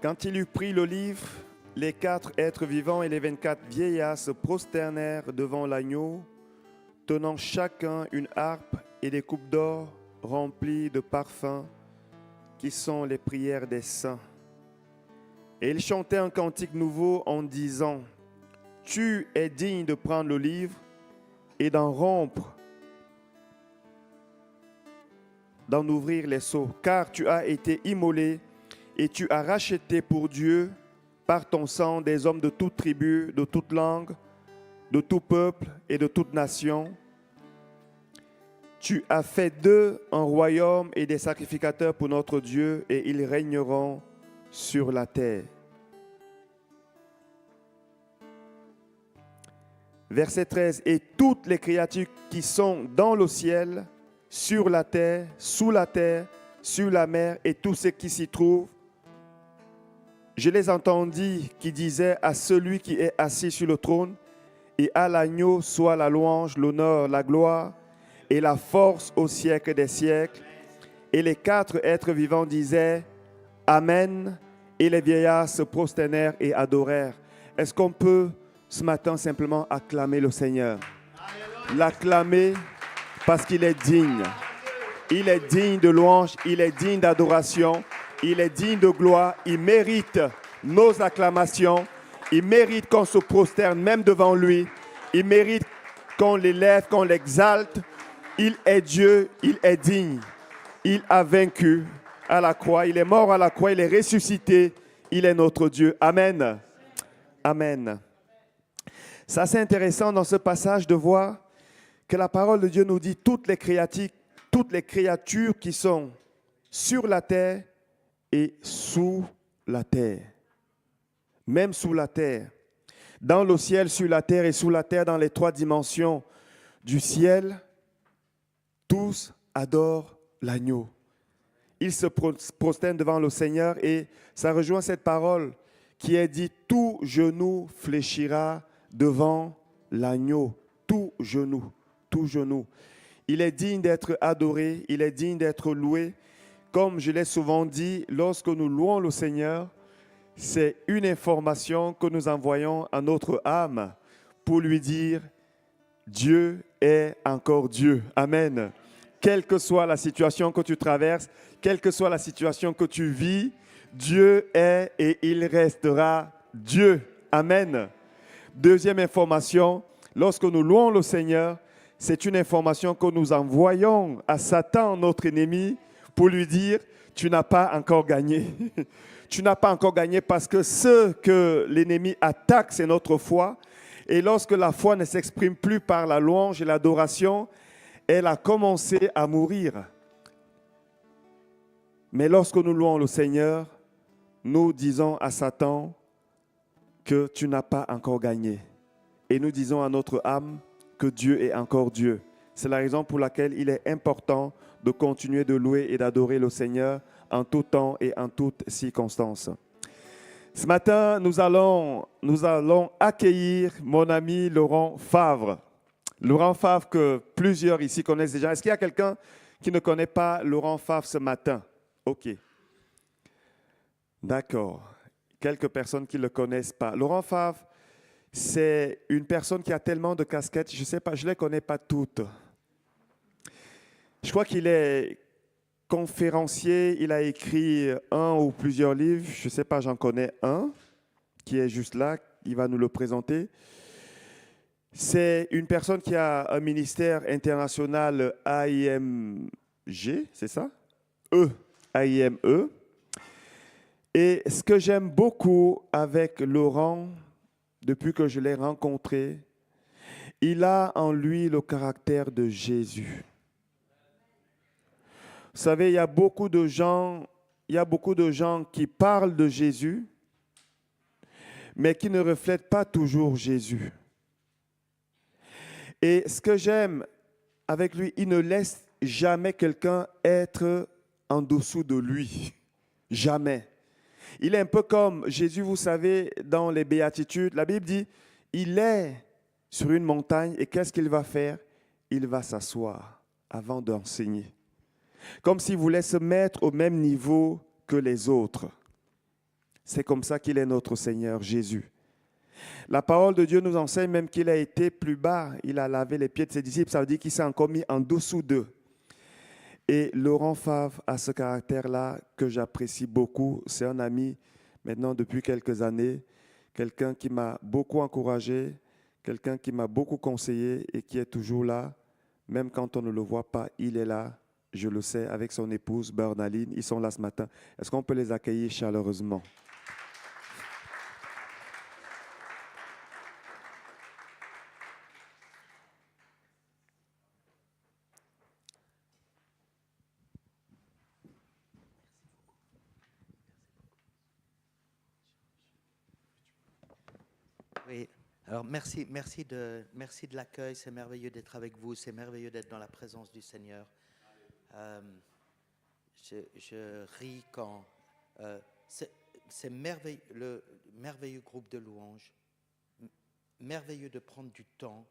Quand il eut pris le livre, les 4 êtres vivants et les 24 vieillards se prosternèrent devant l'agneau, tenant chacun une harpe et des coupes d'or remplies de parfums, qui sont les prières des saints. Et ils chantaient un cantique nouveau en disant : Tu es digne de prendre le livre et d'en rompre, d'en ouvrir les sceaux, car tu as été immolé et tu as racheté pour Dieu par ton sang des hommes de toute tribu, de toute langue, de tout peuple et de toute nation. Tu as fait d'eux un royaume et des sacrificateurs pour notre Dieu, et ils régneront sur la terre. Verset 13. Et toutes les créatures qui sont dans le ciel, sur la terre, sous la terre, sur la mer et tout ce qui s'y trouve, je les entendis qui disaient à celui qui est assis sur le trône et à l'agneau soit la louange, l'honneur, la gloire et la force au siècle des siècles. Et les 4 êtres vivants disaient Amen. Et les vieillards se prosternèrent et adorèrent. Est-ce qu'on peut ce matin simplement acclamer le Seigneur? L'acclamer parce qu'il est digne. Il est digne de louange, il est digne d'adoration, il est digne de gloire, il mérite nos acclamations, il mérite qu'on se prosterne même devant lui, il mérite qu'on l'élève, qu'on l'exalte. Il est Dieu, il est digne, il a vaincu à la croix, il est mort à la croix, il est ressuscité, il est notre Dieu. Amen. Amen. Ça, c'est intéressant dans ce passage de voir que la parole de Dieu nous dit toutes les créatures qui sont sur la terre et sous la terre. Même sous la terre. Dans le ciel, sur la terre et sous la terre, dans les 3 dimensions du ciel, tous adorent l'agneau. Ils se prosternent devant le Seigneur et ça rejoint cette parole qui est dit « Tout genou fléchira devant l'agneau. » Tout genou, tout genou. Il est digne d'être adoré, il est digne d'être loué. Comme je l'ai souvent dit, lorsque nous louons le Seigneur, c'est une information que nous envoyons à notre âme pour lui dire « Dieu est encore Dieu ». Amen. Quelle que soit la situation que tu traverses, quelle que soit la situation que tu vis, Dieu est et il restera Dieu. Amen. Deuxième information, lorsque nous louons le Seigneur, c'est une information que nous envoyons à Satan, notre ennemi, pour lui dire « Tu n'as pas encore gagné ». Tu n'as pas encore gagné parce que ce que l'ennemi attaque, c'est notre foi. Et lorsque la foi ne s'exprime plus par la louange et l'adoration, elle a commencé à mourir. Mais lorsque nous louons le Seigneur, nous disons à Satan que tu n'as pas encore gagné. Et nous disons à notre âme que Dieu est encore Dieu. C'est la raison pour laquelle il est important de continuer de louer et d'adorer le Seigneur en tout temps et en toutes circonstances. Ce matin, nous allons accueillir mon ami Laurent Favre. Laurent Favre que plusieurs ici connaissent déjà. Est-ce qu'il y a quelqu'un qui ne connaît pas Laurent Favre ce matin? OK. D'accord. Quelques personnes qui ne le connaissent pas. Laurent Favre, c'est une personne qui a tellement de casquettes, je ne sais pas, je ne les connais pas toutes. Je crois qu'il est conférencier, il a écrit un ou plusieurs livres, je ne sais pas, j'en connais un qui est juste là, il va nous le présenter. C'est une personne qui a un ministère international AIMG, c'est ça? AIME. Et ce que j'aime beaucoup avec Laurent, depuis que je l'ai rencontré, il a en lui le caractère de Jésus. Vous savez, il y a beaucoup de gens qui parlent de Jésus, mais qui ne reflètent pas toujours Jésus. Et ce que j'aime avec lui, il ne laisse jamais quelqu'un être en dessous de lui. Jamais. Il est un peu comme Jésus, vous savez, dans les béatitudes, la Bible dit, il est sur une montagne et qu'est-ce qu'il va faire? Il va s'asseoir avant d'enseigner. Comme s'il voulait se mettre au même niveau que les autres. C'est comme ça qu'il est notre Seigneur Jésus. La parole de Dieu nous enseigne même qu'il a été plus bas. Il a lavé les pieds de ses disciples. Ça veut dire qu'il s'est encore mis en dessous d'eux. Et Laurent Favre a ce caractère-là que j'apprécie beaucoup. C'est un ami maintenant depuis quelques années. Quelqu'un qui m'a beaucoup encouragé, quelqu'un qui m'a beaucoup conseillé et qui est toujours là. Même quand on ne le voit pas, il est là. Je le sais, avec son épouse Bernaline. Ils sont là ce matin. Est-ce qu'on peut les accueillir chaleureusement? Oui, alors merci de l'accueil, c'est merveilleux d'être avec vous, c'est merveilleux d'être dans la présence du Seigneur. Je ris quand c'est merveilleux, le merveilleux groupe de louanges, merveilleux de prendre du temps,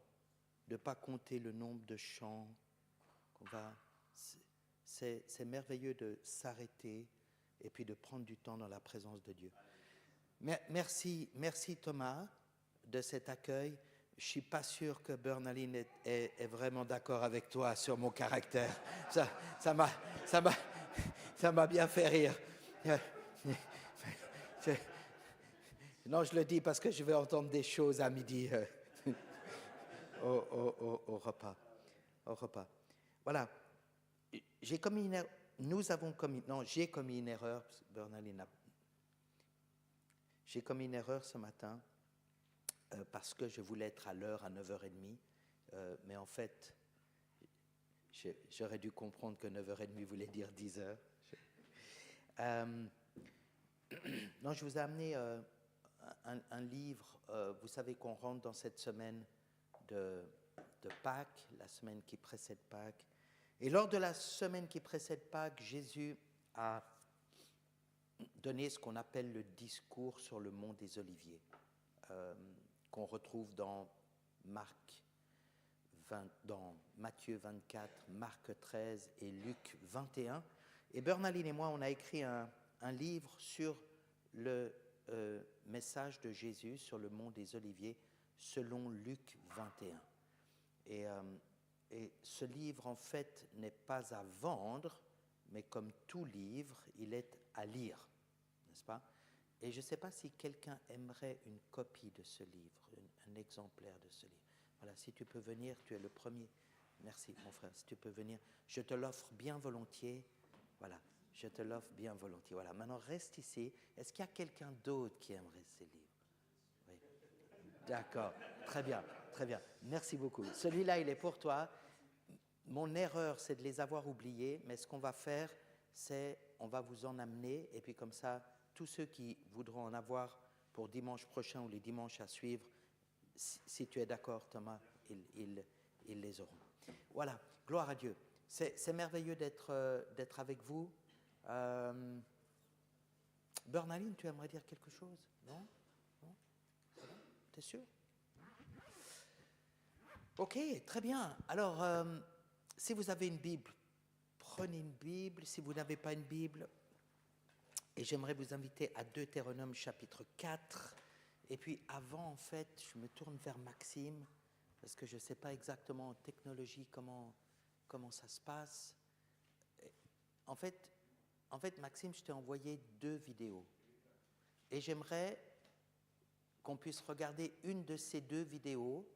de ne pas compter le nombre de chants qu'on va. C'est merveilleux de s'arrêter et puis de prendre du temps dans la présence de Dieu. Merci Thomas de cet accueil. Je ne suis pas sûr que Bernaline est vraiment d'accord avec toi sur mon caractère. Ça m'a bien fait rire. Non, je le dis parce que je vais entendre des choses à midi au repas. Voilà. J'ai commis une erreur. J'ai commis une erreur. Bernaline J'ai commis une erreur ce matin parce que je voulais être à l'heure à 9h30. Mais en fait, j'aurais dû comprendre que 9h30 voulait dire 10h. Non, je vous ai amené un livre. Vous savez qu'on rentre dans cette semaine de Pâques, la semaine qui précède Pâques. Et lors de la semaine qui précède Pâques, Jésus a donné ce qu'on appelle le discours sur le mont des Oliviers, qu'on retrouve dans dans Matthieu 24, Marc 13 et Luc 21. Et Bernaline et moi, on a écrit un livre sur le message de Jésus sur le mont des Oliviers selon Luc 21. Et ce livre, en fait, n'est pas à vendre, mais comme tout livre, il est à lire, n'est-ce pas? Et je ne sais pas si quelqu'un aimerait une copie de ce livre, un exemplaire de ce livre. Voilà, si tu peux venir, tu es le premier. Merci, mon frère, si tu peux venir. Je te l'offre bien volontiers. Voilà, je te l'offre bien volontiers. Voilà, maintenant reste ici. Est-ce qu'il y a quelqu'un d'autre qui aimerait ces livres? Oui. D'accord, très bien, très bien. Merci beaucoup. Celui-là, il est pour toi. Mon erreur, c'est de les avoir oubliés, mais ce qu'on va faire, c'est on va vous en amener, et puis comme ça, tous ceux qui voudront en avoir pour dimanche prochain ou les dimanches à suivre, si tu es d'accord, Thomas, ils les auront. Voilà, gloire à Dieu. C'est merveilleux d'être avec vous. Bernaline, tu aimerais dire quelque chose? Non? T'es sûr? Ok, très bien. Alors, si vous avez une Bible, prenez une Bible. Si vous n'avez pas une Bible, et j'aimerais vous inviter à Deutéronome chapitre 4. Et puis avant, en fait, je me tourne vers Maxime, parce que je ne sais pas exactement en technologie comment ça se passe. En fait, Maxime, je t'ai envoyé 2 vidéos. Et j'aimerais qu'on puisse regarder une de ces 2 vidéos,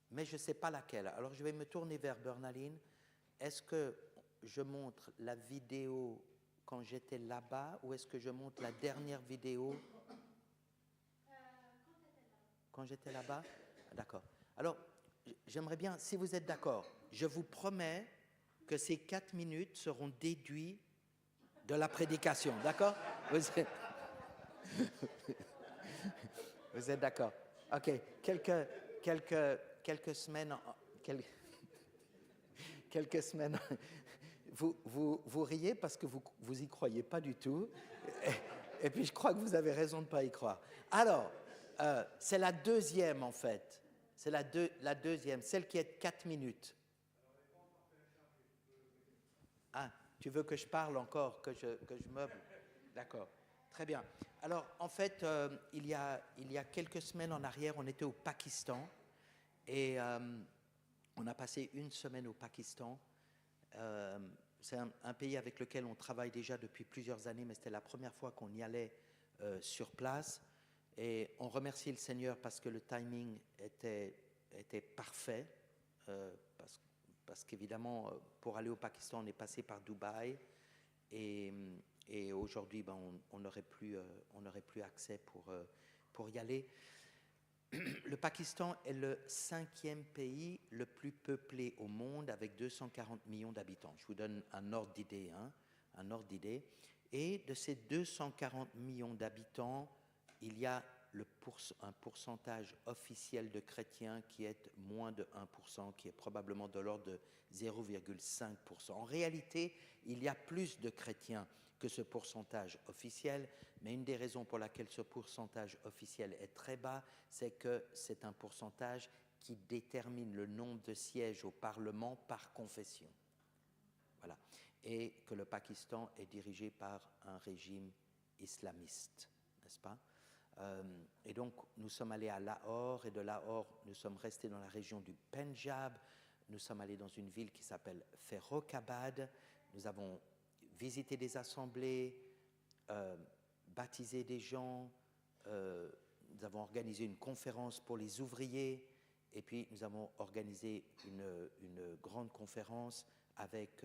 mais je ne sais pas laquelle. Alors, je vais me tourner vers Bernaline. Est-ce que je montre la vidéo quand j'étais là-bas, ou est-ce que je montre la dernière vidéo quand j'étais là-bas? D'accord. Alors, j'aimerais bien, si vous êtes d'accord, je vous promets que ces 4 minutes seront déduites de la prédication. D'accord? Vous êtes d'accord? Ok. Quelques semaines... Quelques semaines... Vous riez parce que vous y croyez pas du tout. Et puis, je crois que vous avez raison de ne pas y croire. Alors, c'est la deuxième, en fait. C'est la deuxième, celle qui est 4 minutes. Ah, tu veux que je parle encore, que je meuble? D'accord. Très bien. Alors, en fait, il y a quelques semaines en arrière, on était au Pakistan et on a passé une semaine au Pakistan. C'est un pays avec lequel on travaille déjà depuis plusieurs années, mais c'était la première fois qu'on y allait sur place. Et on remercie le Seigneur parce que le timing était parfait. Parce qu'évidemment, pour aller au Pakistan, on est passé par Dubaï. Et aujourd'hui, ben, on n'aurait plus accès pour y aller. Le Pakistan est le 5e pays le plus peuplé au monde avec 240 millions d'habitants. Je vous donne un ordre d'idée. Un ordre d'idée. Et de ces 240 millions d'habitants, il y a un pourcentage officiel de chrétiens qui est moins de 1%, qui est probablement de l'ordre de 0,5%. En réalité, il y a plus de chrétiens que ce pourcentage officiel, mais une des raisons pour laquelle ce pourcentage officiel est très bas, c'est que c'est un pourcentage qui détermine le nombre de sièges au Parlement par confession. Voilà. Et que le Pakistan est dirigé par un régime islamiste, n'est-ce pas ? Et donc, nous sommes allés à Lahore, et de Lahore, nous sommes restés dans la région du Pendjab. Nous sommes allés dans une ville qui s'appelle Ferrokhabad. Nous avons visité des assemblées, baptisé des gens. Nous avons organisé une conférence pour les ouvriers. Et puis, nous avons organisé une grande conférence avec,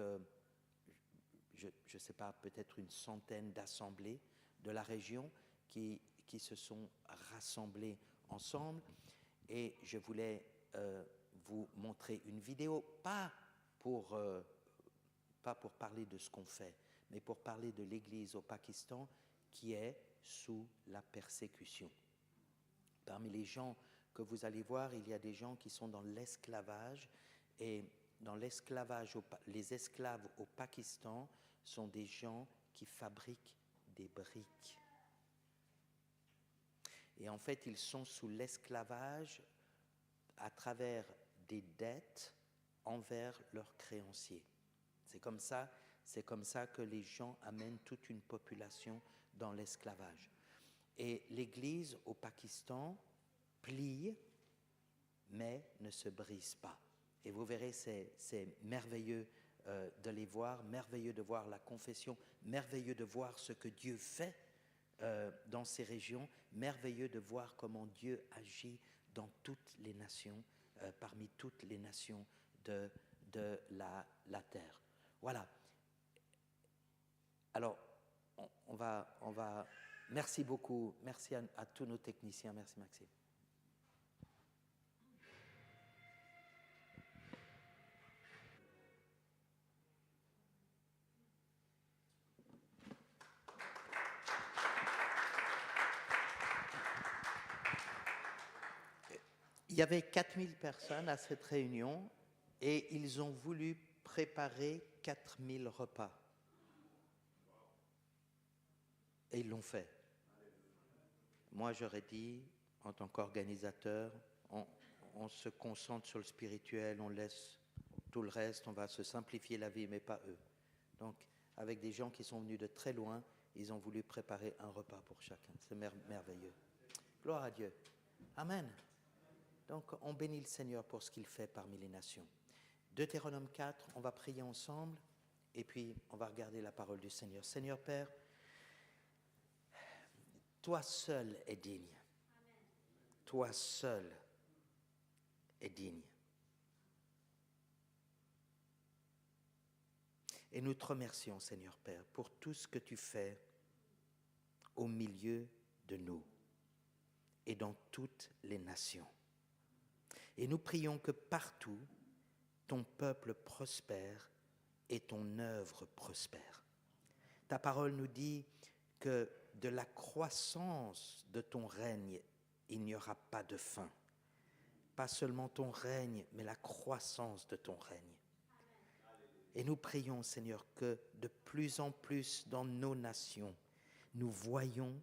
je ne sais pas, peut-être une centaine d'assemblées de la région qui se sont rassemblés ensemble. Et je voulais vous montrer une vidéo, pas pour parler de ce qu'on fait, mais pour parler de l'Église au Pakistan qui est sous la persécution. Parmi les gens que vous allez voir, il y a des gens qui sont dans l'esclavage, et dans l'esclavage, les esclaves au Pakistan sont des gens qui fabriquent des briques. Et en fait, ils sont sous l'esclavage à travers des dettes envers leurs créanciers. C'est comme ça que les gens amènent toute une population dans l'esclavage. Et l'Église au Pakistan plie, mais ne se brise pas. Et vous verrez, c'est merveilleux de les voir, merveilleux de voir la confession, merveilleux de voir ce que Dieu fait dans ces régions, merveilleux de voir comment Dieu agit dans toutes les nations, parmi toutes les nations de la terre. Voilà. Alors, on va. Merci beaucoup. Merci à tous nos techniciens. Merci Maxime. Il y avait 4000 personnes à cette réunion et ils ont voulu préparer 4000 repas. Et ils l'ont fait. Moi, j'aurais dit, en tant qu'organisateur, on se concentre sur le spirituel, on laisse tout le reste, on va se simplifier la vie, mais pas eux. Donc, avec des gens qui sont venus de très loin, ils ont voulu préparer un repas pour chacun. C'est merveilleux. Gloire à Dieu. Amen. Donc, on bénit le Seigneur pour ce qu'il fait parmi les nations. Deutéronome 4, on va prier ensemble, et puis on va regarder la parole du Seigneur. Seigneur Père, toi seul es digne. Amen. Toi seul es digne. Et nous te remercions, Seigneur Père, pour tout ce que tu fais au milieu de nous et dans toutes les nations. Et nous prions que partout, ton peuple prospère et ton œuvre prospère. Ta parole nous dit que de la croissance de ton règne, il n'y aura pas de fin. Pas seulement ton règne, mais la croissance de ton règne. Et nous prions, Seigneur, que de plus en plus dans nos nations, nous voyons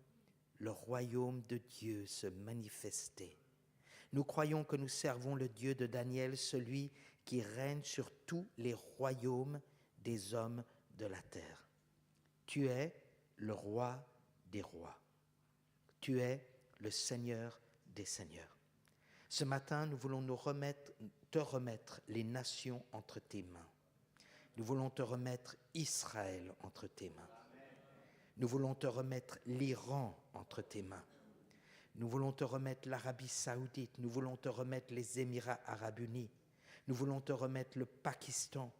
le royaume de Dieu se manifester. Nous croyons que nous servons le Dieu de Daniel, celui qui règne sur tous les royaumes des hommes de la terre. Tu es le roi des rois. Tu es le Seigneur des seigneurs. Ce matin, nous voulons te remettre les nations entre tes mains. Nous voulons te remettre Israël entre tes mains. Nous voulons te remettre l'Iran entre tes mains. Nous voulons te remettre l'Arabie Saoudite. Nous voulons te remettre les Émirats Arabes Unis. Nous voulons te remettre le Pakistan,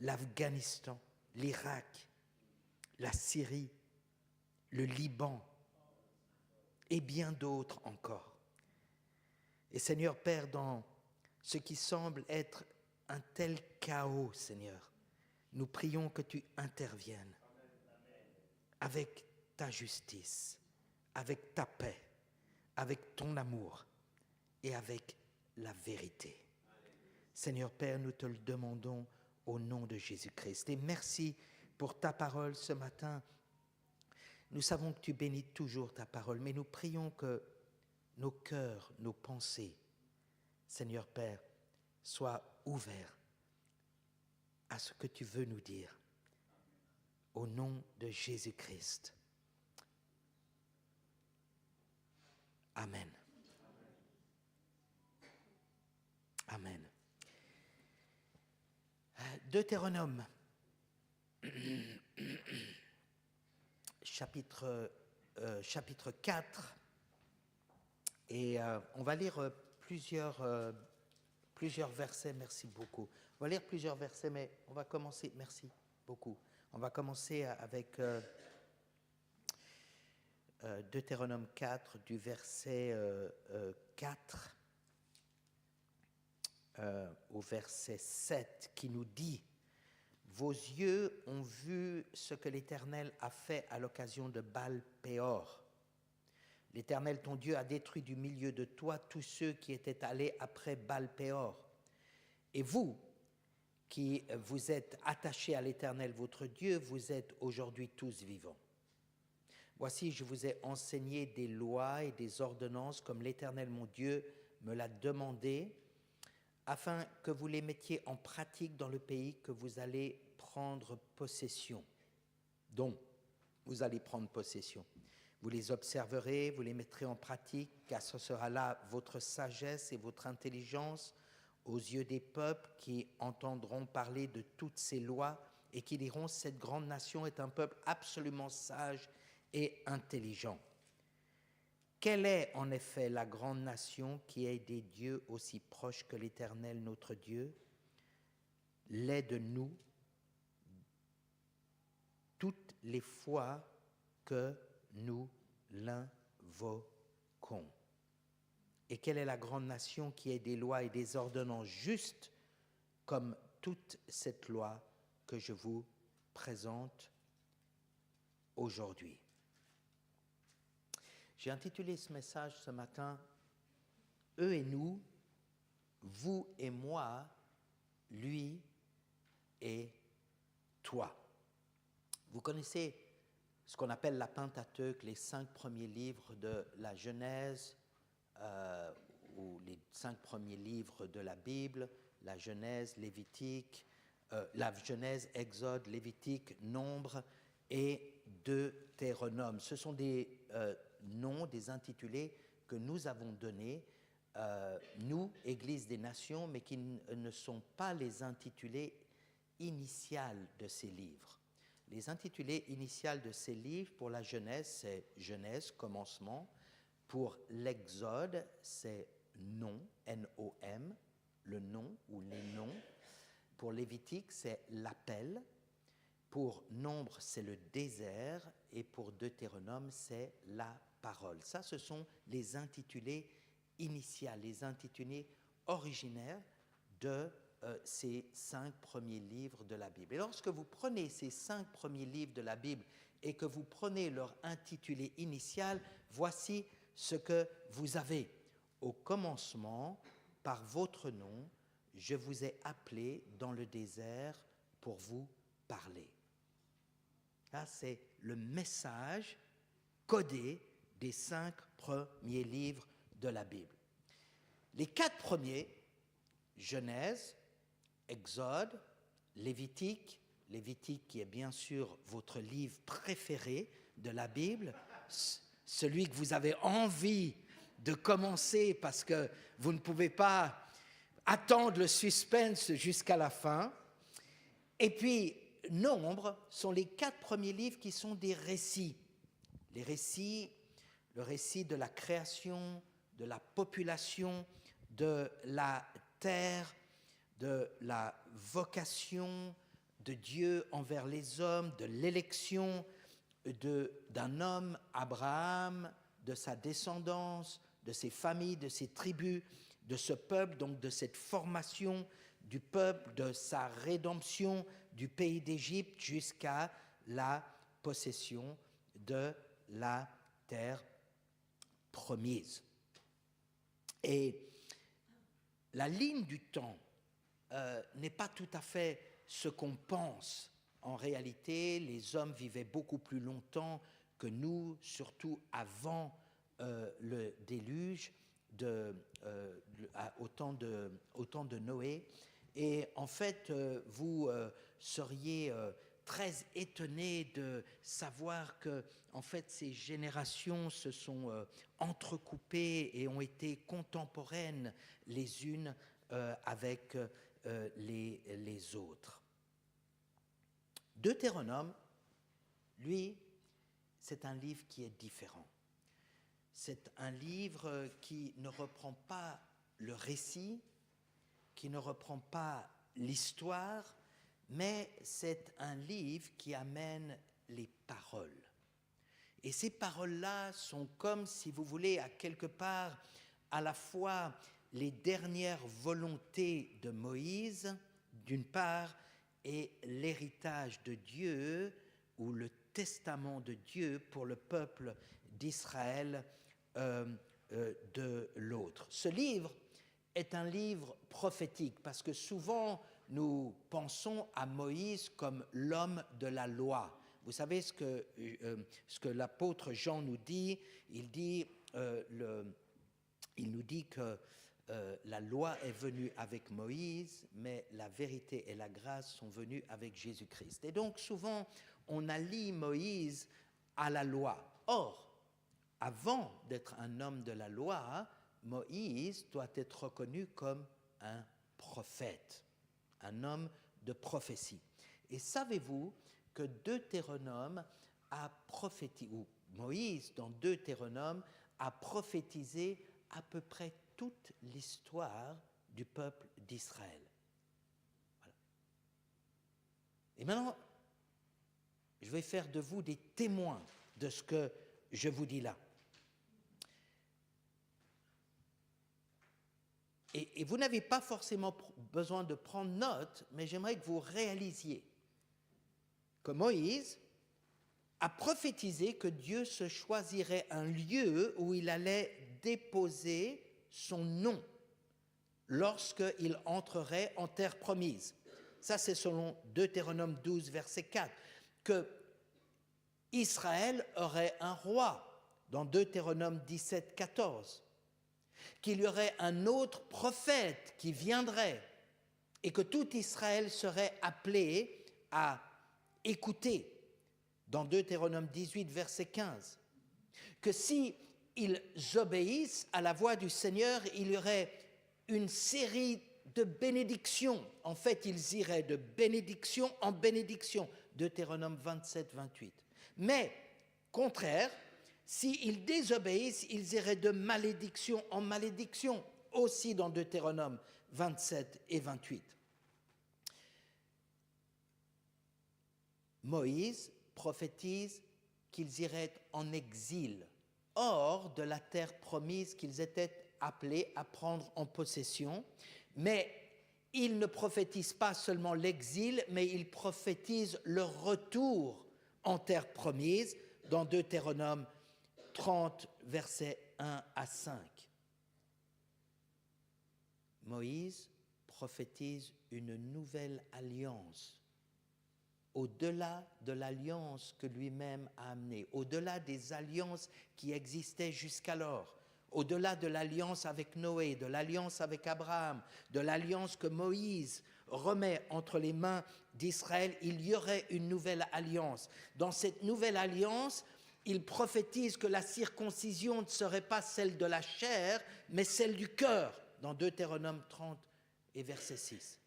l'Afghanistan, l'Irak, la Syrie, le Liban et bien d'autres encore. Et Seigneur Père, dans ce qui semble être un tel chaos, Seigneur, nous prions que tu interviennes avec ta justice, avec ta paix, avec ton amour et avec la vérité. Seigneur Père, nous te le demandons au nom de Jésus-Christ. Et merci pour ta parole ce matin. Nous savons que tu bénis toujours ta parole, mais nous prions que nos cœurs, nos pensées, Seigneur Père, soient ouverts à ce que tu veux nous dire. Au nom de Jésus-Christ. Amen. Amen. Deutéronome, chapitre 4, et on va lire plusieurs versets, merci beaucoup. On va lire plusieurs versets, mais on va commencer, merci beaucoup. On va commencer avec Deutéronome 4, du verset 4 au verset 7, qui nous dit « Vos yeux ont vu ce que l'Éternel a fait à l'occasion de Baal-Péor. L'Éternel, ton Dieu, a détruit du milieu de toi tous ceux qui étaient allés après Baal-Péor. Et vous, qui vous êtes attachés à l'Éternel, votre Dieu, vous êtes aujourd'hui tous vivants. Voici, je vous ai enseigné des lois et des ordonnances comme l'Éternel, mon Dieu, me l'a demandé, afin que vous les mettiez en pratique dans le pays que vous allez prendre possession, dont vous allez prendre possession. Vous les observerez, vous les mettrez en pratique, car ce sera là votre sagesse et votre intelligence aux yeux des peuples qui entendront parler de toutes ces lois et qui diront « Cette grande nation est un peuple absolument sage et intelligent. » Quelle est en effet la grande nation qui ait des dieux aussi proches que l'Éternel notre Dieu? L'est de nous toutes les fois que nous l'invoquons. Et quelle est la grande nation qui ait des lois et des ordonnances justes comme toute cette loi que je vous présente aujourd'hui? J'ai intitulé ce message ce matin « Eux et nous, vous et moi, lui et toi ». Vous connaissez ce qu'on appelle la Pentateuque, les 5 premiers livres de la Genèse, ou les 5 premiers livres de la Bible, la Genèse, Lévitique, la Genèse, Exode, Lévitique, Nombre et Deutéronome. Ce sont des noms, des intitulés que nous avons donnés, nous, Église des Nations, mais qui ne sont pas les intitulés initiales de ces livres. Les intitulés initiales de ces livres, pour la Genèse, c'est Genèse, commencement. Pour l'Exode, c'est nom, N-O-M, le nom ou les noms. Pour Lévitique, c'est l'appel. Pour Nombre, c'est le désert. Et pour Deutéronome, c'est la parole. Ça, ce sont les intitulés initiales, les intitulés originaires de ces 5 premiers livres de la Bible. Et lorsque vous prenez ces 5 premiers livres de la Bible et que vous prenez leur intitulé initial, voici ce que vous avez. Au commencement, par votre nom, je vous ai appelé dans le désert pour vous parler. Là, c'est le message codé des 5 premiers livres de la Bible. Les 4 premiers, Genèse, Exode, Lévitique qui est bien sûr votre livre préféré de la Bible, celui que vous avez envie de commencer parce que vous ne pouvez pas attendre le suspense jusqu'à la fin. Et puis, Nombre sont les 4 premiers livres qui sont des récits. Les récits, le récit de la création, de la population, de la terre, de la vocation de Dieu envers les hommes, de l'élection d'un homme, Abraham, de sa descendance, de ses familles, de ses tribus, de ce peuple, donc de cette formation du peuple, de sa rédemption du pays d'Égypte jusqu'à la possession de la terre promise. Et la ligne du temps n'est pas tout à fait ce qu'on pense. En réalité, les hommes vivaient beaucoup plus longtemps que nous, surtout avant le déluge, au temps de Noé. Et en fait, vous seriez très étonné de savoir que, en fait, ces générations se sont entrecoupées et ont été contemporaines les unes avec les autres. Deutéronome, lui, c'est un livre qui est différent. C'est un livre qui ne reprend pas le récit, qui ne reprend pas l'histoire, mais c'est un livre qui amène les paroles. Et ces paroles-là sont comme, si vous voulez, à quelque part, à la fois les dernières volontés de Moïse, d'une part, et l'héritage de Dieu, ou le testament de Dieu pour le peuple d'Israël de l'autre. Ce livre est un livre prophétique, parce que souvent, nous pensons à Moïse comme l'homme de la loi. Vous savez ce que l'apôtre Jean nous dit. Il nous dit que la loi est venue avec Moïse, mais la vérité et la grâce sont venues avec Jésus-Christ. Et donc souvent, on allie Moïse à la loi. Or, avant d'être un homme de la loi, Moïse doit être reconnu comme un prophète, un homme de prophétie. Et savez-vous que Deutéronome a prophétisé, ou Moïse dans Deutéronome a prophétisé à peu près toute l'histoire du peuple d'Israël. Voilà. Et maintenant, je vais faire de vous des témoins de ce que je vous dis là. Et vous n'avez pas forcément besoin de prendre note, mais j'aimerais que vous réalisiez que Moïse a prophétisé que Dieu se choisirait un lieu où il allait déposer son nom lorsqu'il entrerait en terre promise. Ça, c'est selon Deutéronome 12, verset 4, que Israël aurait un roi dans Deutéronome 17, 14, qu'il y aurait un autre prophète qui viendrait et que tout Israël serait appelé à écouter dans Deutéronome 18, verset 15, que si ils obéissent à la voix du Seigneur, il y aurait une série de bénédictions. En fait, ils iraient de bénédiction en bénédiction, Deutéronome 27, 28. Mais, contraire, s'ils désobéissent, ils iraient de malédiction en malédiction, aussi dans Deutéronome 27 et 28. Moïse prophétise qu'ils iraient en exil, hors de la terre promise qu'ils étaient appelés à prendre en possession. Mais il ne prophétise pas seulement l'exil, mais il prophétise le retour en terre promise dans Deutéronome 30, versets 1 à 5. Moïse prophétise une nouvelle alliance, au-delà de l'alliance que lui-même a amenée, au-delà des alliances qui existaient jusqu'alors, au-delà de l'alliance avec Noé, de l'alliance avec Abraham, de l'alliance que Moïse remet entre les mains d'Israël, il y aurait une nouvelle alliance. Dans cette nouvelle alliance, il prophétise que la circoncision ne serait pas celle de la chair, mais celle du cœur, dans Deutéronome 30 et verset 6.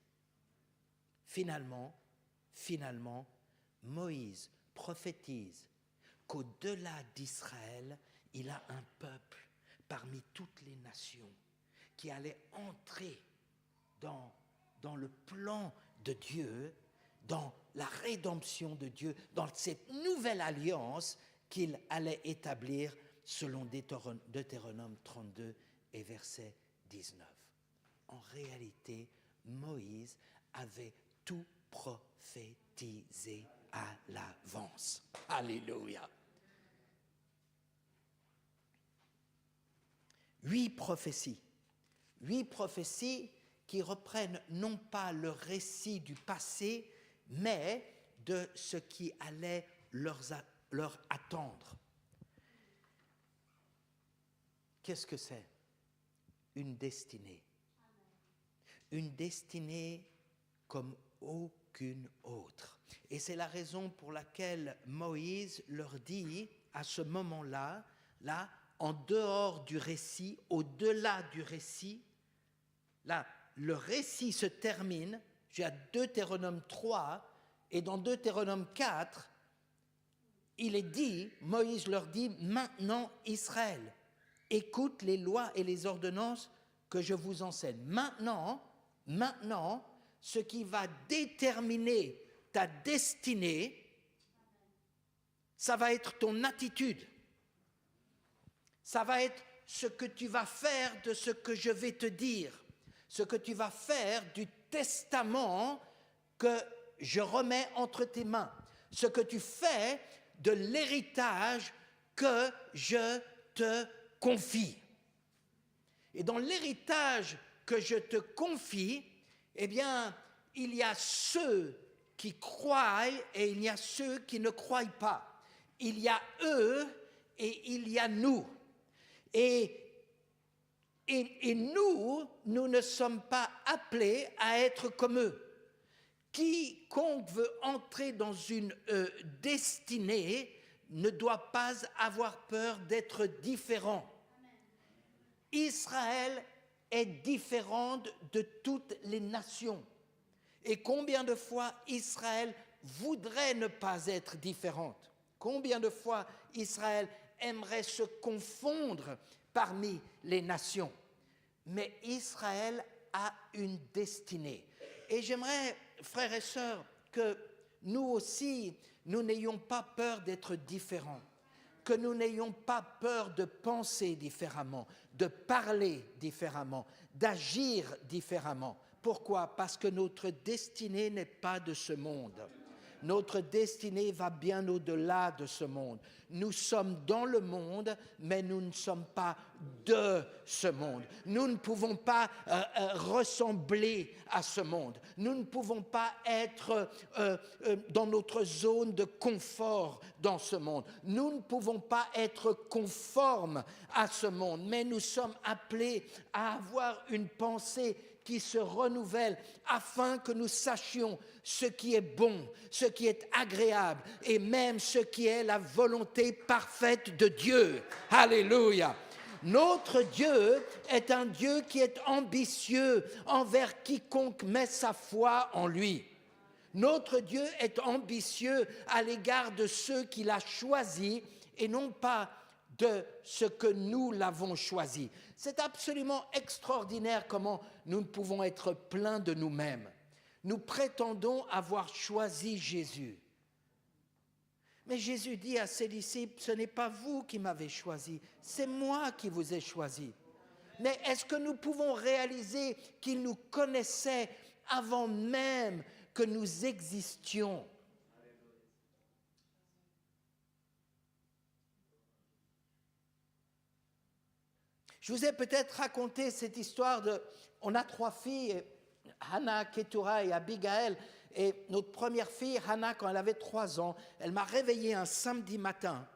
Finalement, Moïse prophétise qu'au-delà d'Israël, il a un peuple parmi toutes les nations qui allait entrer dans le plan de Dieu, dans la rédemption de Dieu, dans cette nouvelle alliance qu'il allait établir selon Deutéronome 32 et verset 19. En réalité, Moïse avait tout prophétisé à l'avance. Alléluia. 8 prophéties qui reprennent non pas le récit du passé, mais de ce qui allait leur attendre. Qu'est-ce que c'est? Une destinée. Une destinée comme aucune autre. Et c'est la raison pour laquelle Moïse leur dit, à ce moment-là, en dehors du récit, au-delà du récit, là, le récit se termine, j'ai à Deutéronome 3, et dans Deutéronome 4, il est dit, Moïse leur dit, maintenant Israël, écoute les lois et les ordonnances que je vous enseigne. Maintenant, ce qui va déterminer ta destinée, ça va être ton attitude. Ça va être ce que tu vas faire de ce que je vais te dire, ce que tu vas faire du testament que je remets entre tes mains, ce que tu fais de l'héritage que je te confie. Et dans l'héritage que je te confie, eh bien, il y a ceux qui croient et il y a ceux qui ne croient pas. Il y a eux et il y a nous. Et nous ne sommes pas appelés à être comme eux. Quiconque veut entrer dans une destinée ne doit pas avoir peur d'être différent. Israël est différente de toutes les nations. Et combien de fois Israël voudrait ne pas être différente? Combien de fois Israël aimerait se confondre parmi les nations? Mais Israël a une destinée. Et j'aimerais, frères et sœurs, que nous aussi, nous n'ayons pas peur d'être différents, que nous n'ayons pas peur de penser différemment, de parler différemment, d'agir différemment. Pourquoi? Parce que notre destinée n'est pas de ce monde. Notre destinée va bien au-delà de ce monde. Nous sommes dans le monde, mais nous ne sommes pas de ce monde. Nous ne pouvons pas ressembler à ce monde. Nous ne pouvons pas être dans notre zone de confort dans ce monde. Nous ne pouvons pas être conformes à ce monde, mais nous sommes appelés à avoir une pensée qui se renouvelle afin que nous sachions ce qui est bon, ce qui est agréable et même ce qui est la volonté parfaite de Dieu. Alléluia. Notre Dieu est un Dieu qui est ambitieux envers quiconque met sa foi en lui. Notre Dieu est ambitieux à l'égard de ceux qu'il a choisis et non pas de ce que nous l'avons choisi. C'est absolument extraordinaire comment nous pouvons être pleins de nous-mêmes. Nous prétendons avoir choisi Jésus. Mais Jésus dit à ses disciples, ce n'est pas vous qui m'avez choisi, c'est moi qui vous ai choisi. Mais est-ce que nous pouvons réaliser qu'il nous connaissait avant même que nous existions? Je vous ai peut-être raconté cette histoire on a 3 filles, Hannah, Ketura et Abigail. Et notre première fille, Hannah, quand elle avait 3 ans, elle m'a réveillé un samedi matin.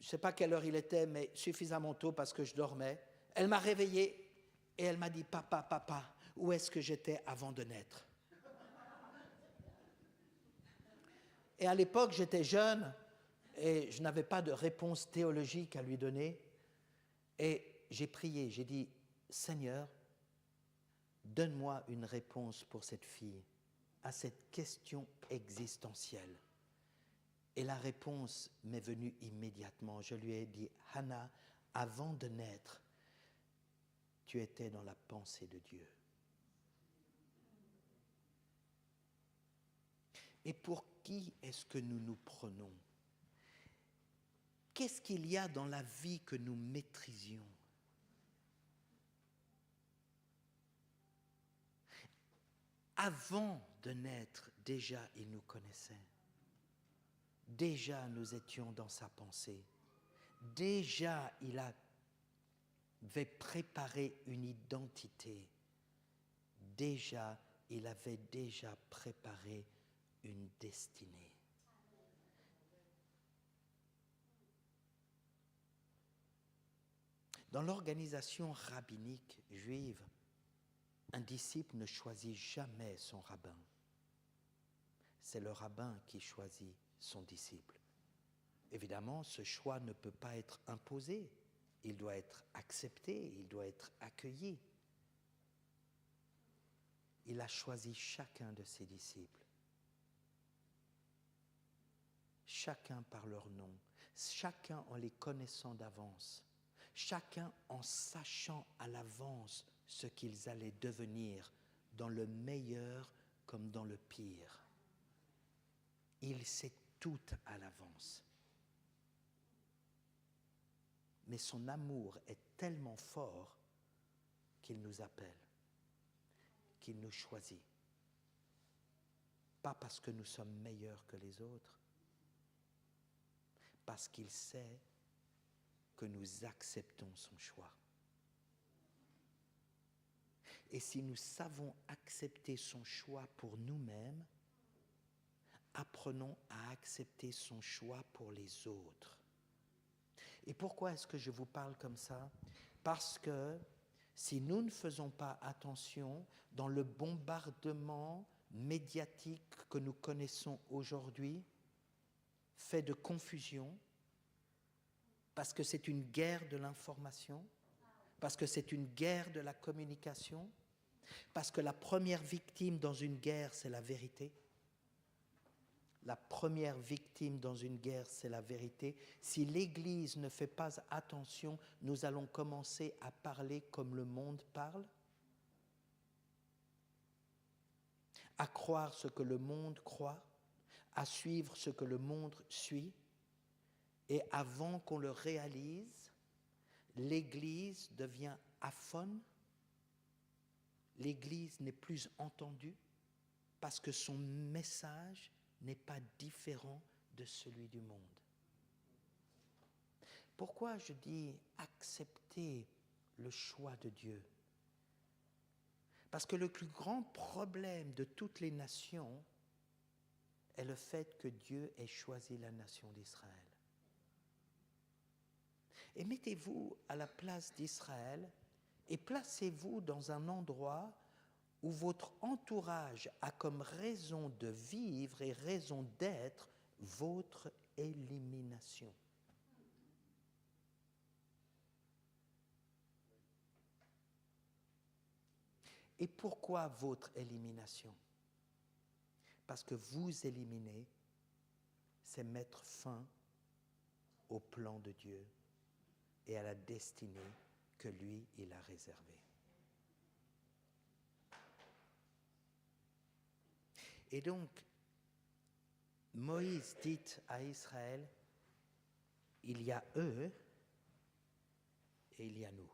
Je ne sais pas quelle heure il était, mais suffisamment tôt parce que je dormais. Elle m'a réveillé et elle m'a dit, papa, où est-ce que j'étais avant de naître? Et à l'époque, j'étais jeune Et je n'avais pas de réponse théologique à lui donner. Et j'ai prié, j'ai dit, Seigneur, donne-moi une réponse pour cette fille à cette question existentielle. Et la réponse m'est venue immédiatement. Je lui ai dit, Hannah, avant de naître, tu étais dans la pensée de Dieu. Et pour qui est-ce que nous nous prenons? Qu'est-ce qu'il y a dans la vie que nous maîtrisions? Avant de naître, déjà, il nous connaissait. Déjà, nous étions dans sa pensée. Déjà, il avait préparé une identité. Déjà, il avait déjà préparé une destinée. Dans l'organisation rabbinique juive, un disciple ne choisit jamais son rabbin. C'est le rabbin qui choisit son disciple. Évidemment, ce choix ne peut pas être imposé. Il doit être accepté, il doit être accueilli. Il a choisi chacun de ses disciples. Chacun par leur nom, chacun en les connaissant d'avance, chacun en sachant à l'avance ce qu'ils allaient devenir dans le meilleur comme dans le pire. Il sait tout à l'avance. Mais son amour est tellement fort qu'il nous appelle, qu'il nous choisit. Pas parce que nous sommes meilleurs que les autres, parce qu'il sait que nous acceptons son choix. Et si nous savons accepter son choix pour nous-mêmes, apprenons à accepter son choix pour les autres. Et pourquoi est-ce que je vous parle comme ça? Parce que si nous ne faisons pas attention dans le bombardement médiatique que nous connaissons aujourd'hui, fait de confusion, parce que c'est une guerre de l'information, parce que c'est une guerre de la communication, parce que la première victime dans une guerre, c'est la vérité. La première victime dans une guerre, c'est la vérité. Si l'Église ne fait pas attention, nous allons commencer à parler comme le monde parle, à croire ce que le monde croit, à suivre ce que le monde suit. Et avant qu'on le réalise, l'Église devient aphone, l'Église n'est plus entendue parce que son message n'est pas différent de celui du monde. Pourquoi je dis accepter le choix de Dieu? Parce que le plus grand problème de toutes les nations est le fait que Dieu ait choisi la nation d'Israël. Et mettez-vous à la place d'Israël et placez-vous dans un endroit où votre entourage a comme raison de vivre et raison d'être votre élimination. Et pourquoi votre élimination? Parce que vous éliminer, c'est mettre fin au plan de Dieu et à la destinée que lui, il a réservée. Et donc, Moïse dit à Israël, il y a eux et il y a nous.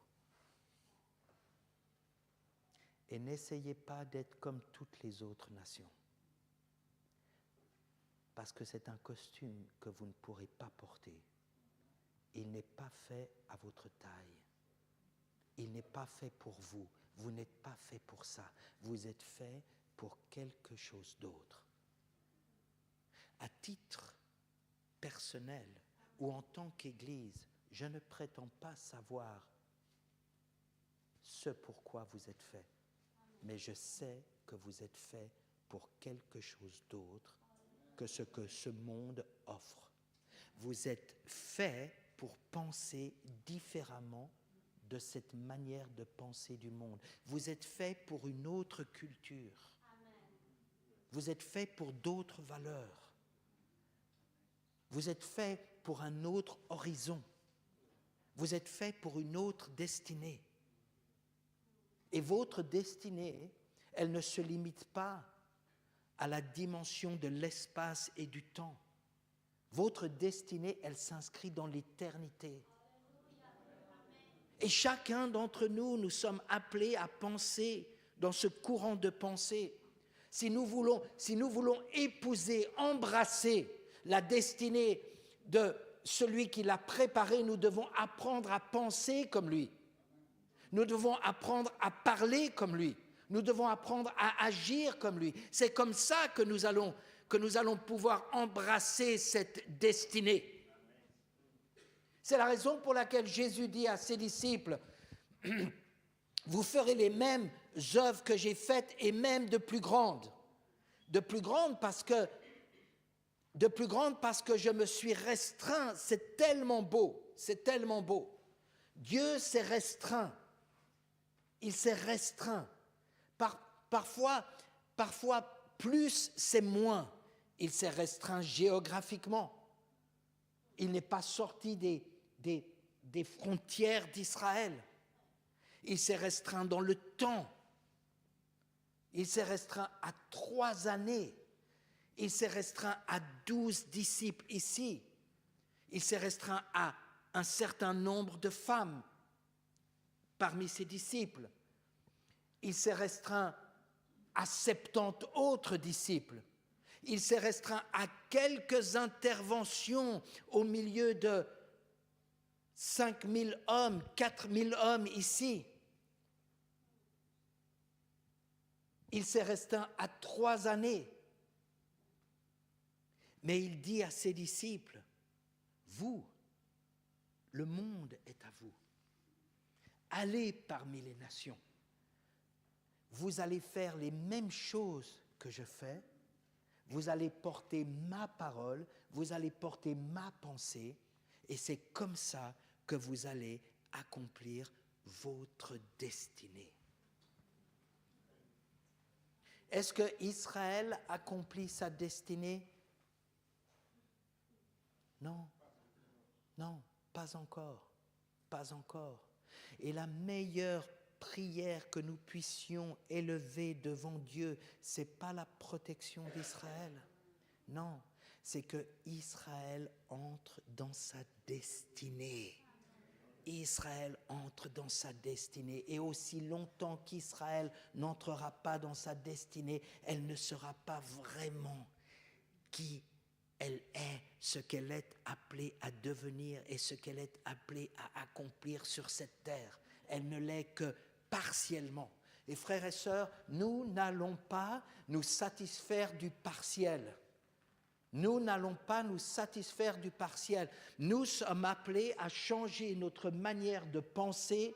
Et n'essayez pas d'être comme toutes les autres nations. Parce que c'est un costume que vous ne pourrez pas porter. Il n'est pas fait à votre taille. Il n'est pas fait pour vous. Vous n'êtes pas fait pour ça. Vous êtes fait pour quelque chose d'autre. À titre personnel ou en tant qu'Église, je ne prétends pas savoir ce pourquoi vous êtes fait, mais je sais que vous êtes fait pour quelque chose d'autre que ce que ce monde offre. Vous êtes fait pour penser différemment de cette manière de penser du monde. Vous êtes fait pour une autre culture. Vous êtes fait pour d'autres valeurs. Vous êtes fait pour un autre horizon. Vous êtes fait pour une autre destinée. Et votre destinée, elle ne se limite pas à la dimension de l'espace et du temps. Votre destinée, elle s'inscrit dans l'éternité. Et chacun d'entre nous, nous sommes appelés à penser dans ce courant de pensée. Si nous voulons épouser, embrasser la destinée de celui qui l'a préparée, nous devons apprendre à penser comme lui. Nous devons apprendre à parler comme lui. Nous devons apprendre à agir comme lui. C'est comme ça que nous allons pouvoir embrasser cette destinée. C'est la raison pour laquelle Jésus dit à ses disciples, « Vous ferez les mêmes œuvres que j'ai faites et même de plus grandes. » De plus grandes parce que je me suis restreint. C'est tellement beau, c'est tellement beau. Dieu s'est restreint. Il s'est restreint. Parfois, plus c'est moins. Il s'est restreint géographiquement. Il n'est pas sorti des frontières d'Israël. Il s'est restreint dans le temps. Il s'est restreint à 3 années. Il s'est restreint à 12 disciples ici. Il s'est restreint à un certain nombre de femmes parmi ses disciples. Il s'est restreint à 70 autres disciples. Il s'est restreint à quelques interventions au milieu de 5000 hommes, 4000 hommes ici. Il s'est restreint à 3 années. Mais il dit à ses disciples, vous, le monde est à vous. Allez parmi les nations. Vous allez faire les mêmes choses que je fais. Vous allez porter ma parole, vous allez porter ma pensée, et c'est comme ça que vous allez accomplir votre destinée. Est-ce que Israël accomplit sa destinée? Non, non, pas encore, pas encore. Et la meilleure prière que nous puissions élever devant Dieu, ce n'est pas la protection d'Israël. Non, c'est que Israël entre dans sa destinée. Israël entre dans sa destinée. Et aussi longtemps qu'Israël n'entrera pas dans sa destinée, elle ne sera pas vraiment qui elle est, ce qu'elle est appelée à devenir et ce qu'elle est appelée à accomplir sur cette terre. Elle ne l'est que partiellement. Et frères et sœurs, nous n'allons pas nous satisfaire du partiel. Nous n'allons pas nous satisfaire du partiel. Nous sommes appelés à changer notre manière de penser.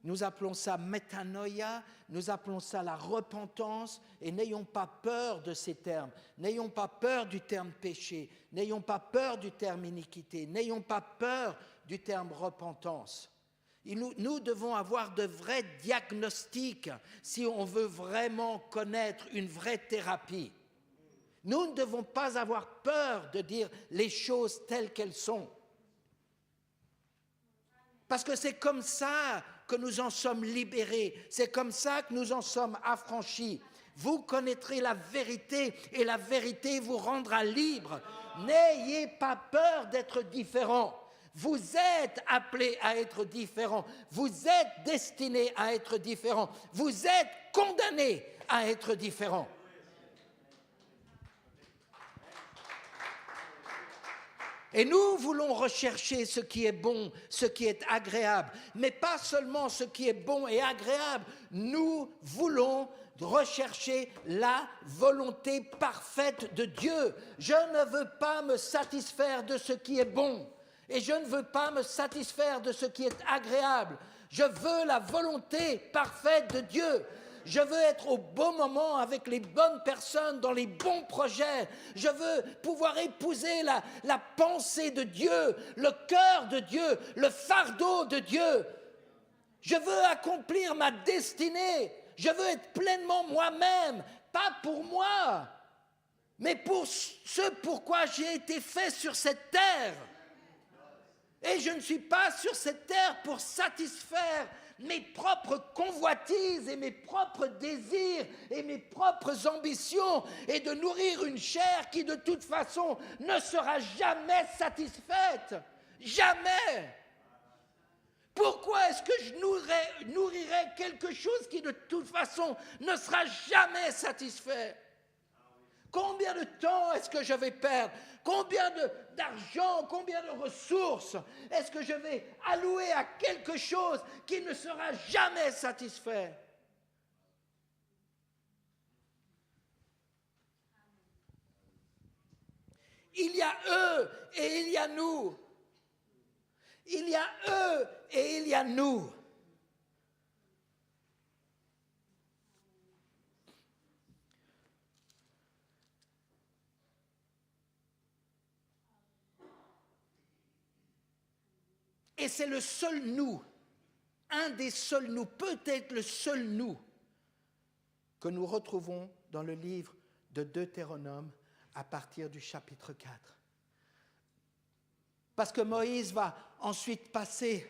Nous appelons ça métanoïa, nous appelons ça la repentance, et n'ayons pas peur de ces termes. N'ayons pas peur du terme péché, n'ayons pas peur du terme iniquité, n'ayons pas peur du terme repentance. Et nous devons avoir de vrais diagnostics si on veut vraiment connaître une vraie thérapie. Nous ne devons pas avoir peur de dire les choses telles qu'elles sont. Parce que c'est comme ça que nous en sommes libérés, c'est comme ça que nous en sommes affranchis. Vous connaîtrez la vérité et la vérité vous rendra libre. N'ayez pas peur d'être différent. Vous êtes appelés à être différents. Vous êtes destinés à être différents. Vous êtes condamnés à être différents. Et nous voulons rechercher ce qui est bon, ce qui est agréable. Mais pas seulement ce qui est bon et agréable. Nous voulons rechercher la volonté parfaite de Dieu. Je ne veux pas me satisfaire de ce qui est bon. Et je ne veux pas me satisfaire de ce qui est agréable. Je veux la volonté parfaite de Dieu. Je veux être au bon moment avec les bonnes personnes, dans les bons projets. Je veux pouvoir épouser la pensée de Dieu, le cœur de Dieu, le fardeau de Dieu. Je veux accomplir ma destinée. Je veux être pleinement moi-même, pas pour moi, mais pour ce pourquoi j'ai été fait sur cette terre. Et je ne suis pas sur cette terre pour satisfaire mes propres convoitises et mes propres désirs et mes propres ambitions et de nourrir une chair qui de toute façon ne sera jamais satisfaite. Jamais. Pourquoi est-ce que je nourrirais quelque chose qui de toute façon ne sera jamais satisfait? Combien de temps est-ce que je vais perdre? Combien d'argent, combien de ressources est-ce que je vais allouer à quelque chose qui ne sera jamais satisfait? Il y a eux et il y a nous. Il y a eux et il y a nous. Et c'est le seul nous, un des seuls nous, peut-être le seul nous, que nous retrouvons dans le livre de Deutéronome à partir du chapitre 4. Parce que Moïse va ensuite passer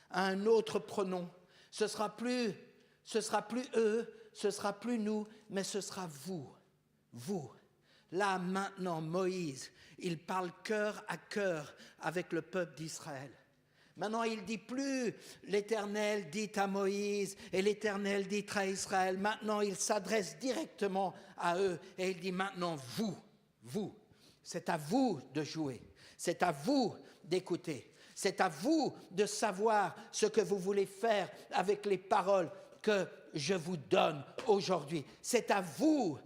à un autre pronom. Ce sera plus eux, ce sera plus nous, mais ce sera vous. Vous. Là, maintenant, Moïse, il parle cœur à cœur avec le peuple d'Israël. Maintenant, il ne dit plus « l'Éternel dit à Moïse et l'Éternel dit à Israël ». Maintenant, il s'adresse directement à eux et il dit maintenant « vous, c'est à vous de jouer, c'est à vous d'écouter, c'est à vous de savoir ce que vous voulez faire avec les paroles que je vous donne aujourd'hui. C'est à vous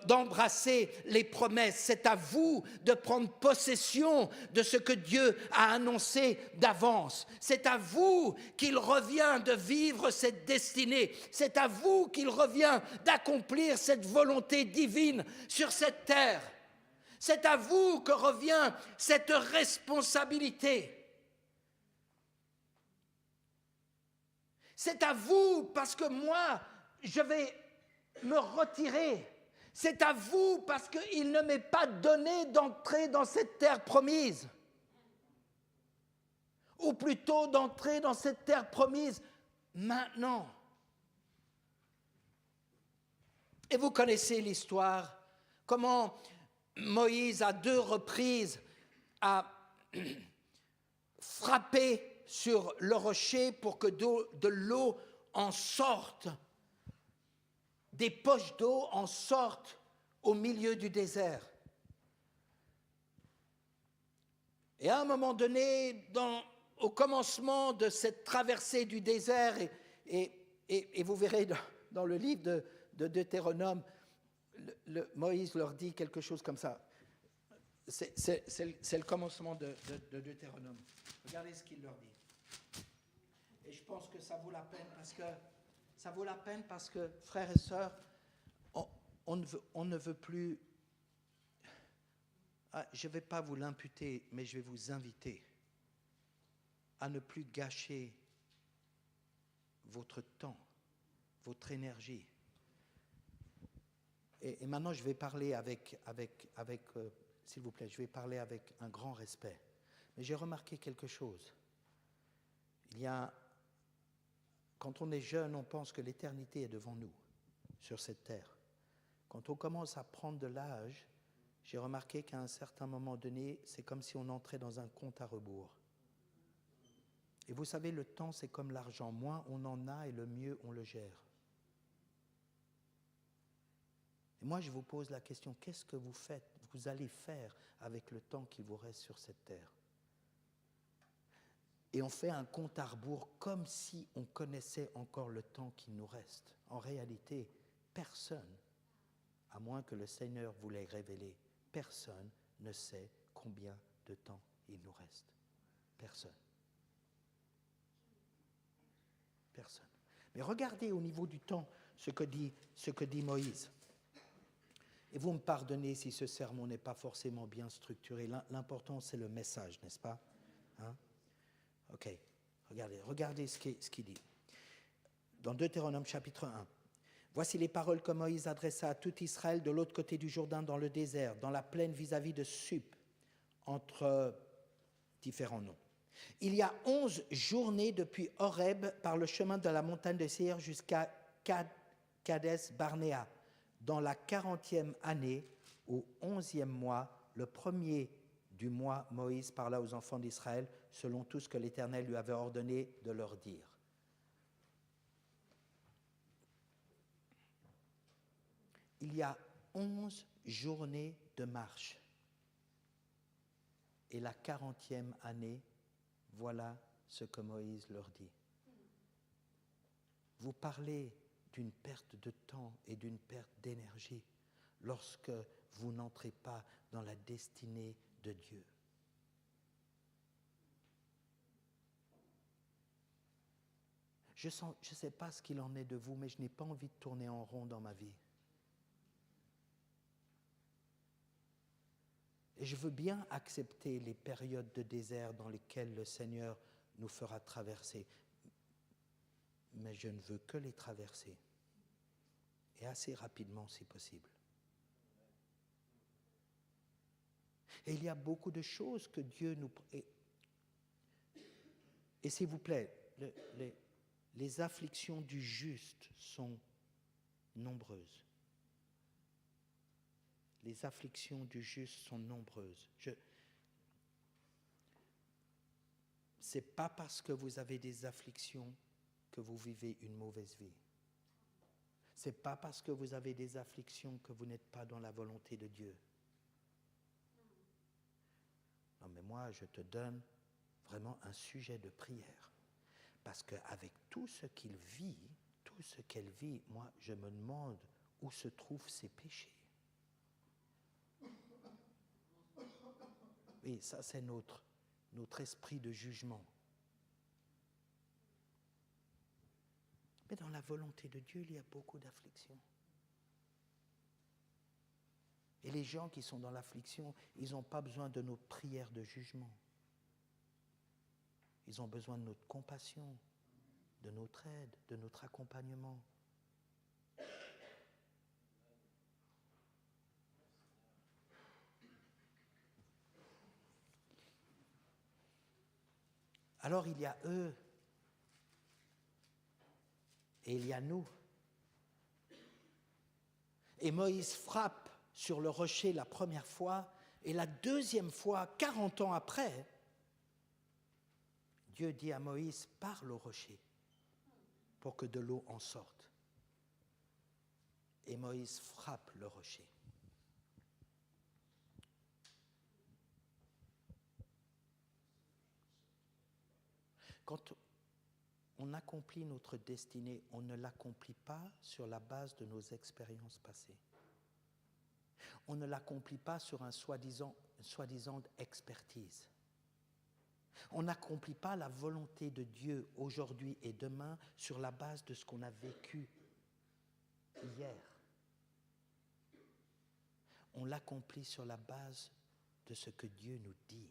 d'embrasser les promesses. C'est à vous de prendre possession de ce que Dieu a annoncé d'avance. C'est à vous qu'il revient de vivre cette destinée. C'est à vous qu'il revient d'accomplir cette volonté divine sur cette terre. C'est à vous que revient cette responsabilité. C'est à vous, parce que moi, je vais me retirer. C'est à vous, parce qu'il ne m'est pas donné d'entrer dans cette terre promise. Ou plutôt d'entrer dans cette terre promise maintenant. Et vous connaissez l'histoire, comment Moïse, à 2 reprises, a frappé sur le rocher pour que de l'eau en sorte, des poches d'eau en sortent au milieu du désert. Et à un moment donné, au commencement de cette traversée du désert, et vous verrez dans le livre de Deutéronome, Moïse leur dit quelque chose comme ça. C'est le commencement de Deutéronome. Regardez ce qu'il leur dit. Et je pense que ça vaut la peine parce que, frères et sœurs, on ne veut plus. Je ne vais pas vous l'imputer, mais je vais vous inviter à ne plus gâcher votre temps, votre énergie. Et maintenant, je vais parler avec s'il vous plaît, je vais parler avec un grand respect. Mais j'ai remarqué quelque chose. Quand on est jeune, on pense que l'éternité est devant nous, sur cette terre. Quand on commence à prendre de l'âge, j'ai remarqué qu'à un certain moment donné, c'est comme si on entrait dans un compte à rebours. Et vous savez, le temps, c'est comme l'argent. Moins on en a et le mieux on le gère. Et moi, je vous pose la question, qu'est-ce que vous allez faire avec le temps qui vous reste sur cette terre? Et on fait un compte à rebours comme si on connaissait encore le temps qui nous reste. En réalité, personne, à moins que le Seigneur vous l'ait révélé, personne ne sait combien de temps il nous reste. Personne. Personne. Mais regardez au niveau du temps ce que dit Moïse. Et vous me pardonnez si ce sermon n'est pas forcément bien structuré. L'important, c'est le message, n'est-ce pas? Hein? Ok, regardez ce qu'il dit. Dans Deutéronome chapitre 1. Voici les paroles que Moïse adressa à tout Israël de l'autre côté du Jourdain, dans le désert, dans la plaine vis-à-vis de Sup, entre différents noms. Il y a 11 journées depuis Horeb par le chemin de la montagne de Séir jusqu'à Kades Barnéa, dans la 40e année, au 11e mois, le premier du mois, Moïse parla aux enfants d'Israël selon tout ce que l'Éternel lui avait ordonné de leur dire. Il y a 11 journées de marche. Et la 40e année, voilà ce que Moïse leur dit. Vous parlez d'une perte de temps et d'une perte d'énergie lorsque vous n'entrez pas dans la destinée de Dieu. Je ne sais pas ce qu'il en est de vous, mais je n'ai pas envie de tourner en rond dans ma vie. Et je veux bien accepter les périodes de désert dans lesquelles le Seigneur nous fera traverser. Mais je ne veux que les traverser. Et assez rapidement si possible. Et il y a beaucoup de choses que Dieu nous... Et s'il vous plaît, les afflictions du juste sont nombreuses. Les afflictions du juste sont nombreuses. Ce n'est pas parce que vous avez des afflictions que vous vivez une mauvaise vie. Ce n'est pas parce que vous avez des afflictions que vous n'êtes pas dans la volonté de Dieu. Non, mais moi, je te donne vraiment un sujet de prière. Parce qu'avec tout ce qu'il vit, tout ce qu'elle vit, moi, je me demande où se trouvent ses péchés. Oui, ça c'est notre esprit de jugement. Mais dans la volonté de Dieu, il y a beaucoup d'afflictions. Et les gens qui sont dans l'affliction, ils n'ont pas besoin de nos prières de jugement. Ils ont besoin de notre compassion, de notre aide, de notre accompagnement. Alors il y a eux et il y a nous. Et Moïse frappe sur le rocher la première fois et la deuxième fois, 40 ans après, Dieu dit à Moïse, parle au rocher pour que de l'eau en sorte. Et Moïse frappe le rocher. Quand on accomplit notre destinée, on ne l'accomplit pas sur la base de nos expériences passées. On ne l'accomplit pas sur une soi-disant expertise. On n'accomplit pas la volonté de Dieu aujourd'hui et demain sur la base de ce qu'on a vécu hier. On l'accomplit sur la base de ce que Dieu nous dit.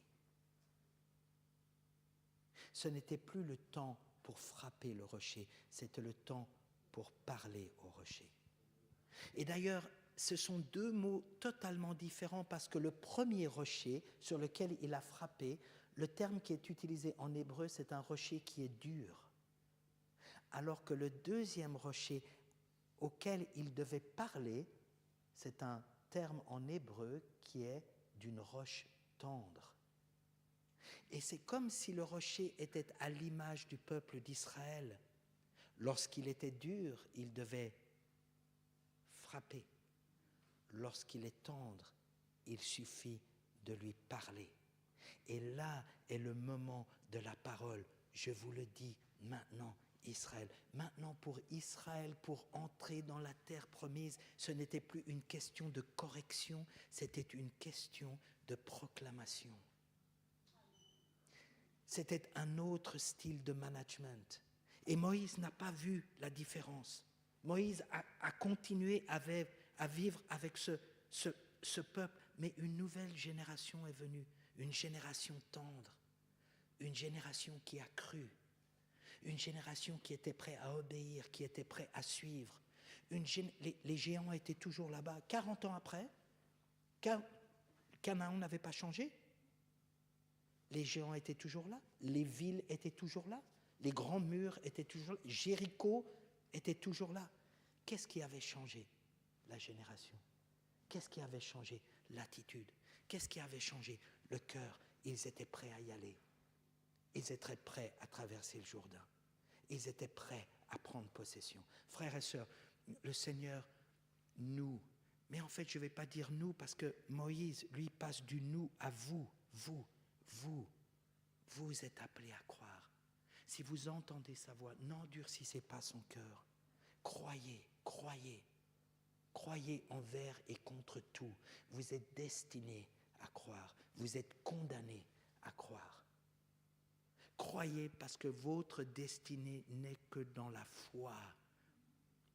Ce n'était plus le temps pour frapper le rocher, c'était le temps pour parler au rocher. Et d'ailleurs, ce sont deux mots totalement différents parce que le premier rocher sur lequel il a frappé, le terme qui est utilisé en hébreu, c'est un rocher qui est dur. Alors que le deuxième rocher auquel il devait parler, c'est un terme en hébreu qui est d'une roche tendre. Et c'est comme si le rocher était à l'image du peuple d'Israël. Lorsqu'il était dur, il devait frapper. Lorsqu'il est tendre, il suffit de lui parler. Et là est le moment de la parole. Je vous le dis maintenant, Israël. Maintenant pour Israël, pour entrer dans la terre promise, ce n'était plus une question de correction, c'était une question de proclamation. C'était un autre style de management. Et Moïse n'a pas vu la différence. Moïse a continué à vivre avec ce peuple, mais une nouvelle génération est venue, une génération tendre, une génération qui a cru, une génération qui était prête à obéir, qui était prête à suivre. Les géants étaient toujours là-bas. 40 ans après, Canaan n'avait pas changé. Les géants étaient toujours là, les villes étaient toujours là, les grands murs étaient toujours là, Jéricho était toujours là. Qu'est-ce qui avait changé? La génération. Qu'est-ce qui avait changé? L'attitude. Qu'est-ce qui avait changé? Le cœur. Ils étaient prêts à y aller. Ils étaient prêts à traverser le Jourdain. Ils étaient prêts à prendre possession. Frères et sœurs, le Seigneur, nous, mais en fait je ne vais pas dire nous parce que Moïse, lui, passe du nous à vous, vous êtes appelés à croire. Si vous entendez sa voix, n'endurcissez pas son cœur. Croyez, croyez. Croyez envers et contre tout. Vous êtes destinés à croire. Vous êtes condamnés à croire. Croyez parce que votre destinée n'est que dans la foi.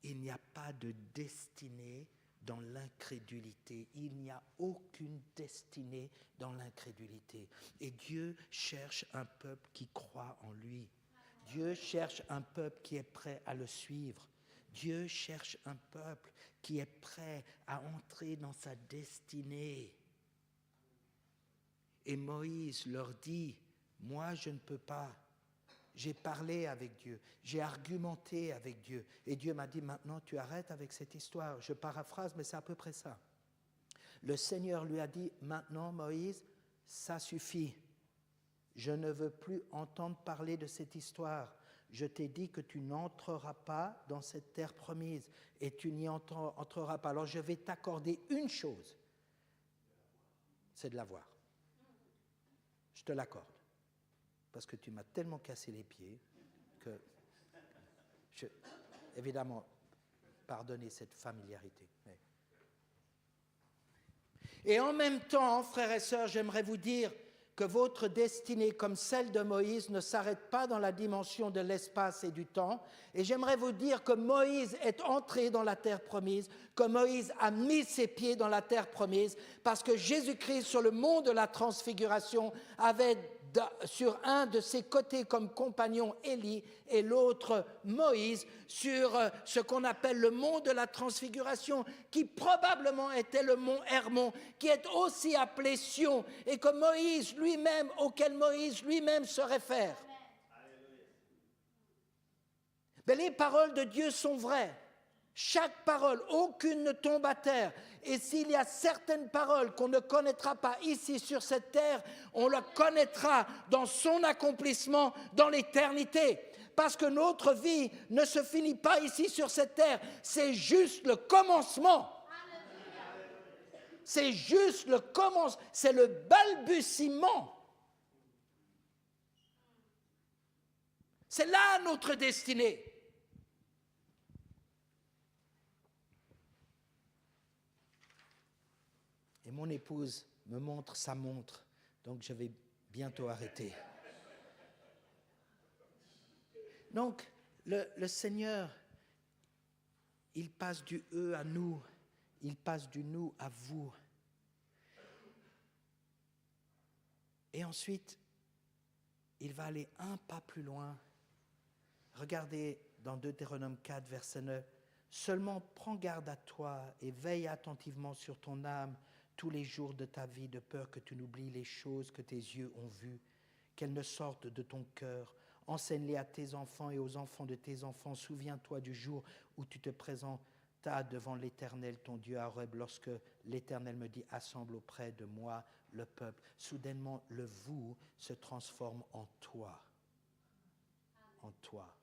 Il n'y a pas de destinée dans l'incrédulité. Il n'y a aucune destinée dans l'incrédulité. Et Dieu cherche un peuple qui croit en lui. Dieu cherche un peuple qui est prêt à le suivre. Dieu cherche un peuple qui est prêt à entrer dans sa destinée. Et Moïse leur dit, moi je ne peux pas. J'ai parlé avec Dieu, j'ai argumenté avec Dieu. Et Dieu m'a dit, maintenant tu arrêtes avec cette histoire. Je paraphrase, mais c'est à peu près ça. Le Seigneur lui a dit, maintenant Moïse, ça suffit. Je ne veux plus entendre parler de cette histoire. Je t'ai dit que tu n'entreras pas dans cette terre promise et tu n'y entreras pas. Alors je vais t'accorder une chose, c'est de la voir. Je te l'accorde. Parce que tu m'as tellement cassé les pieds que, évidemment, pardonnez cette familiarité. Mais... Et en même temps, frères et sœurs, j'aimerais vous dire que votre destinée, comme celle de Moïse, ne s'arrête pas dans la dimension de l'espace et du temps. Et j'aimerais vous dire que Moïse est entré dans la terre promise, que Moïse a mis ses pieds dans la terre promise, parce que Jésus-Christ, sur le mont de la transfiguration, avait sur un de ses côtés comme compagnon Élie et l'autre Moïse sur ce qu'on appelle le mont de la transfiguration, qui probablement était le mont Hermon, qui est aussi appelé Sion, et que Moïse lui-même, auquel Moïse lui-même se réfère. Mais les paroles de Dieu sont vraies. Chaque parole, aucune ne tombe à terre. Et s'il y a certaines paroles qu'on ne connaîtra pas ici sur cette terre, on le connaîtra dans son accomplissement dans l'éternité. Parce que notre vie ne se finit pas ici sur cette terre, c'est juste le commencement. C'est juste le commencement, c'est le balbutiement. C'est là notre destinée. Et mon épouse me montre sa montre, donc je vais bientôt arrêter. Donc, le Seigneur, il passe du « eux » à nous, il passe du « nous » à vous. Et ensuite, il va aller un pas plus loin. Regardez dans Deutéronome 4, verset 9. « Seulement prends garde à toi et veille attentivement sur ton âme, tous les jours de ta vie, de peur que tu n'oublies les choses que tes yeux ont vues, qu'elles ne sortent de ton cœur. Enseigne-les à tes enfants et aux enfants de tes enfants. Souviens-toi du jour où tu te présentas devant l'Éternel, ton Dieu, à Horeb, lorsque l'Éternel me dit, assemble auprès de moi le peuple. Soudainement, le vous se transforme en toi. En toi.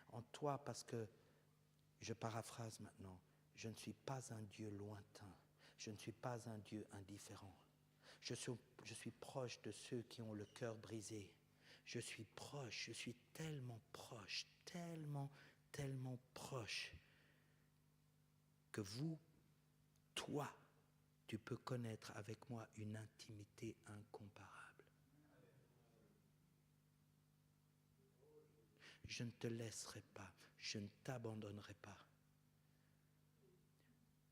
En toi, parce que, je paraphrase maintenant, je ne suis pas un Dieu lointain. Je ne suis pas un Dieu indifférent. Je suis proche de ceux qui ont le cœur brisé. Je suis proche, je suis tellement proche, tellement proche que vous, toi, tu peux connaître avec moi une intimité incomparable. je ne te laisserai pas, je ne t'abandonnerai pas.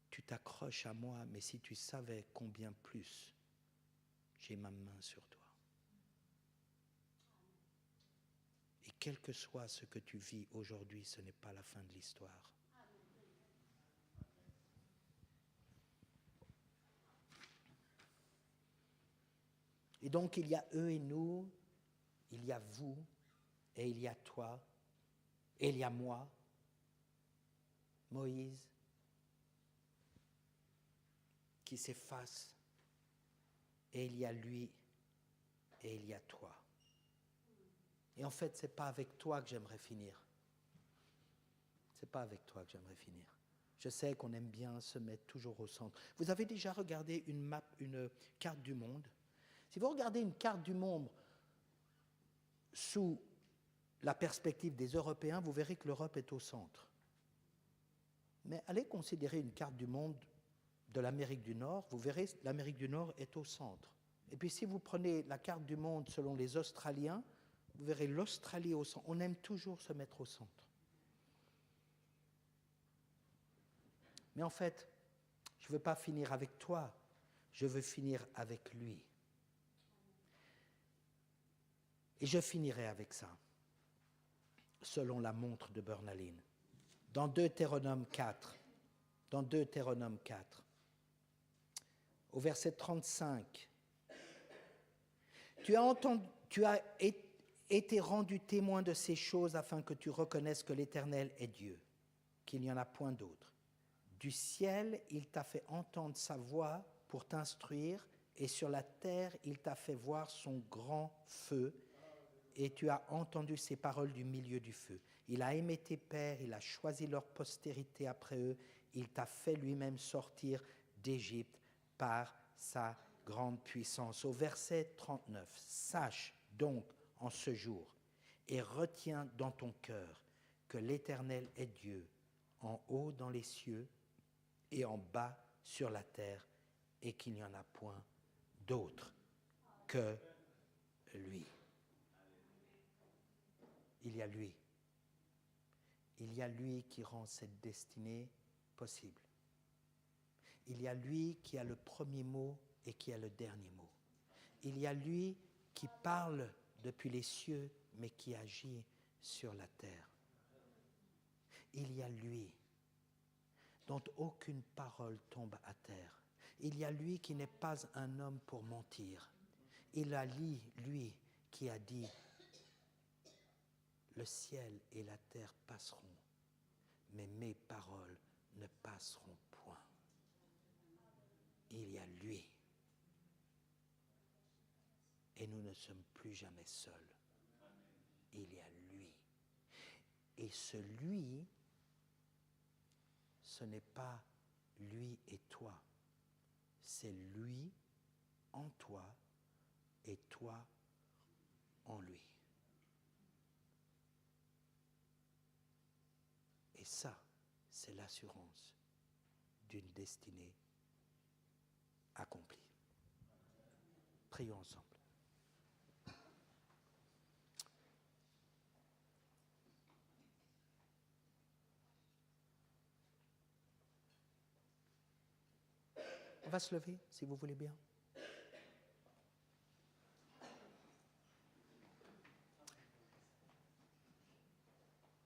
Tu t'accroches à moi, mais si tu savais combien plus j'ai ma main sur toi. Et quel que soit ce que tu vis aujourd'hui, ce n'est pas la fin de l'histoire. Et donc il y a eux et nous, il y a vous, et il y a toi, et il y a moi, Moïse, qui s'efface, et il y a lui, et il y a toi. Et en fait, ce n'est pas avec toi que j'aimerais finir. Ce n'est pas avec toi que j'aimerais finir. Je sais qu'on aime bien se mettre toujours au centre. Vous avez déjà regardé une carte du monde? Si vous regardez une carte du monde sous la perspective des Européens, vous verrez que l'Europe est au centre. Mais allez considérer une carte du monde de l'Amérique du Nord, vous verrez que l'Amérique du Nord est au centre. Et puis si vous prenez la carte du monde selon les Australiens, vous verrez l'Australie au centre. On aime toujours se mettre au centre. Mais en fait, je ne veux pas finir avec toi, je veux finir avec lui. Et je finirai avec ça, selon la montre de Bernalin. Dans Deutéronome 4, au verset 35, tu as été rendu témoin de ces choses afin que tu reconnaisses que l'Éternel est Dieu, qu'il n'y en a point d'autre. Du ciel, il t'a fait entendre sa voix pour t'instruire, et sur la terre, il t'a fait voir son grand feu, et tu as entendu ses paroles du milieu du feu. Il a aimé tes pères, il a choisi leur postérité après eux, il t'a fait lui-même sortir d'Égypte par sa grande puissance. Au verset 39, sache donc en ce jour et retiens dans ton cœur que l'Éternel est Dieu, en haut dans les cieux et en bas sur la terre, et qu'il n'y en a point d'autre que lui. Il y a lui. Il y a lui qui rend cette destinée possible. Il y a lui qui a le premier mot et qui a le dernier mot. Il y a lui qui parle depuis les cieux, mais qui agit sur la terre. Il y a lui dont aucune parole tombe à terre. Il y a lui qui n'est pas un homme pour mentir. Il y a lui qui a dit: le ciel et la terre passeront, mais mes paroles ne passeront point. Il y a lui. Et nous ne sommes plus jamais seuls. Il y a lui. Et ce lui, ce n'est pas lui et toi. C'est lui en toi et toi en lui. Et ça, c'est l'assurance d'une destinée accomplie. Prions ensemble. On va se lever, si vous voulez bien.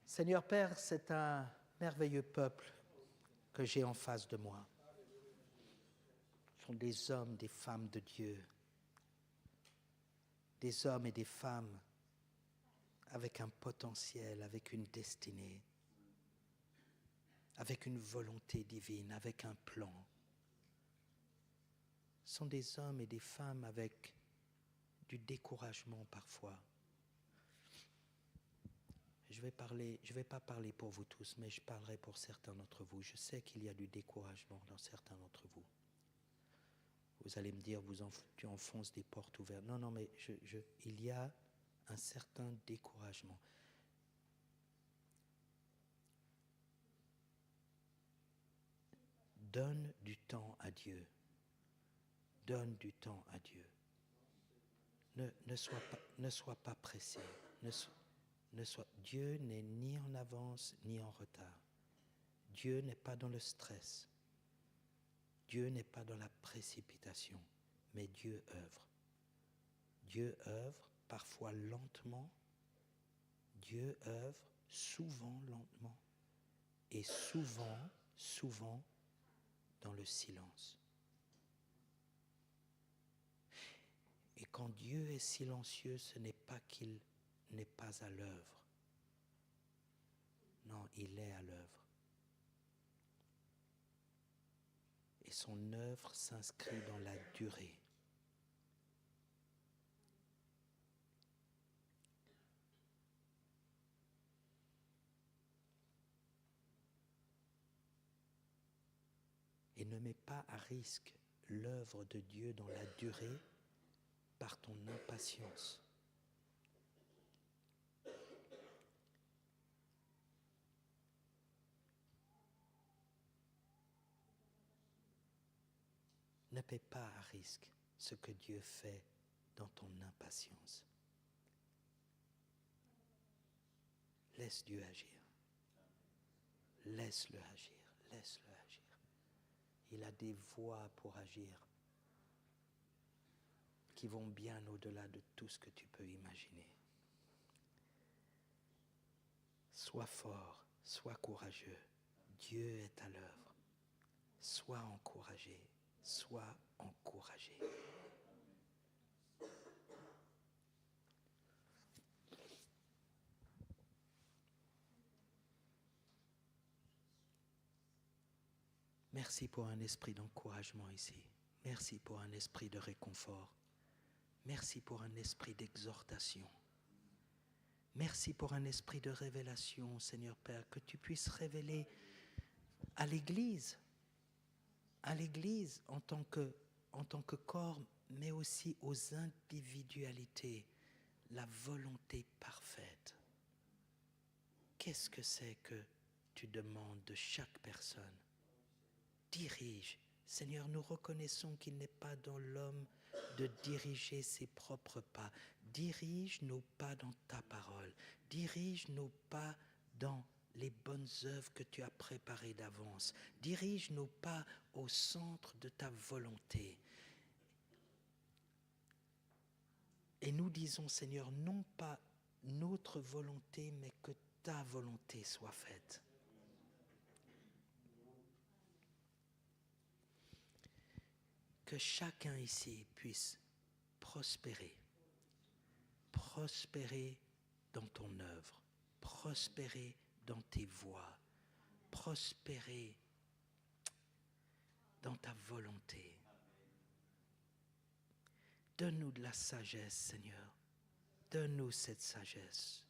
Seigneur Père, c'est un merveilleux peuple que j'ai en face de moi. Ce sont des hommes, des femmes de Dieu, des hommes et des femmes avec un potentiel, avec une destinée, avec une volonté divine, avec un plan. Ce sont des hommes et des femmes avec du découragement parfois. Je ne vais pas parler pour vous tous, mais je parlerai pour certains d'entre vous. Je sais qu'il y a du découragement dans certains d'entre vous. Vous allez me dire, tu enfonces des portes ouvertes. Non, mais il y a un certain découragement. Donne du temps à Dieu. Donne du temps à Dieu. Ne sois pas pressé. Dieu n'est ni en avance ni en retard. Dieu n'est pas dans le stress. Dieu n'est pas dans la précipitation, mais Dieu œuvre. Dieu œuvre parfois lentement. Dieu œuvre souvent lentement et souvent dans le silence. Et quand Dieu est silencieux, ce n'est pas qu'il n'est pas à l'œuvre. Non, il est à l'œuvre. Et son œuvre s'inscrit dans la durée. Et ne mets pas à risque l'œuvre de Dieu dans la durée par ton impatience. Ne mets pas à risque ce que Dieu fait dans ton impatience. Laisse Dieu agir. Laisse-le agir. Laisse-le agir. Il a des voies pour agir qui vont bien au-delà de tout ce que tu peux imaginer. Sois fort, sois courageux. Dieu est à l'œuvre. Sois encouragé, sois encouragé. Merci pour un esprit d'encouragement ici. Merci pour un esprit de réconfort. Merci pour un esprit d'exhortation. Merci pour un esprit de révélation, Seigneur Père, que tu puisses révéler à l'Église en tant que corps, mais aussi aux individualités, la volonté parfaite. Qu'est-ce que c'est que tu demandes de chaque personne? Dirige. Seigneur, nous reconnaissons qu'il n'est pas dans l'homme de diriger ses propres pas. Dirige nos pas dans ta parole. Dirige nos pas dans les bonnes œuvres que tu as préparées d'avance. Dirige nos pas au centre de ta volonté. Et nous disons, Seigneur, non pas notre volonté, mais que ta volonté soit faite. Que chacun ici puisse prospérer dans ton œuvre, prospérer dans tes voies, prospérer dans ta volonté. Donne-nous de la sagesse, Seigneur. Donne-nous cette sagesse.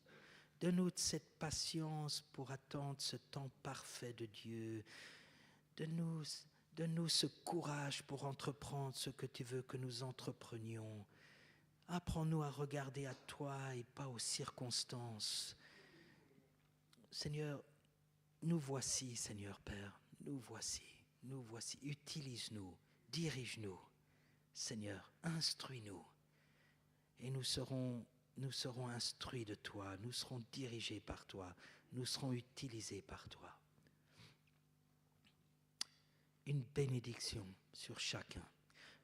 Donne-nous cette patience pour attendre ce temps parfait de Dieu. Donne-nous ce courage pour entreprendre ce que tu veux que nous entreprenions. Apprends-nous à regarder à toi et pas aux circonstances. Seigneur, nous voici, Seigneur Père, nous voici. Utilise-nous, dirige-nous. Seigneur, instruis-nous. Et nous serons instruits de toi, nous serons dirigés par toi, nous serons utilisés par toi. Une bénédiction sur chacun.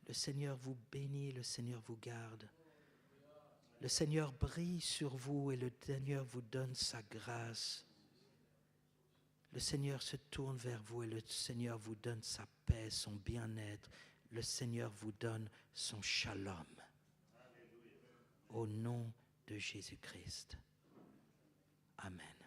Le Seigneur vous bénit, le Seigneur vous garde. Le Seigneur brille sur vous et le Seigneur vous donne sa grâce. Le Seigneur se tourne vers vous et le Seigneur vous donne sa paix, son bien-être. Le Seigneur vous donne son shalom. Au nom de Jésus-Christ. Amen.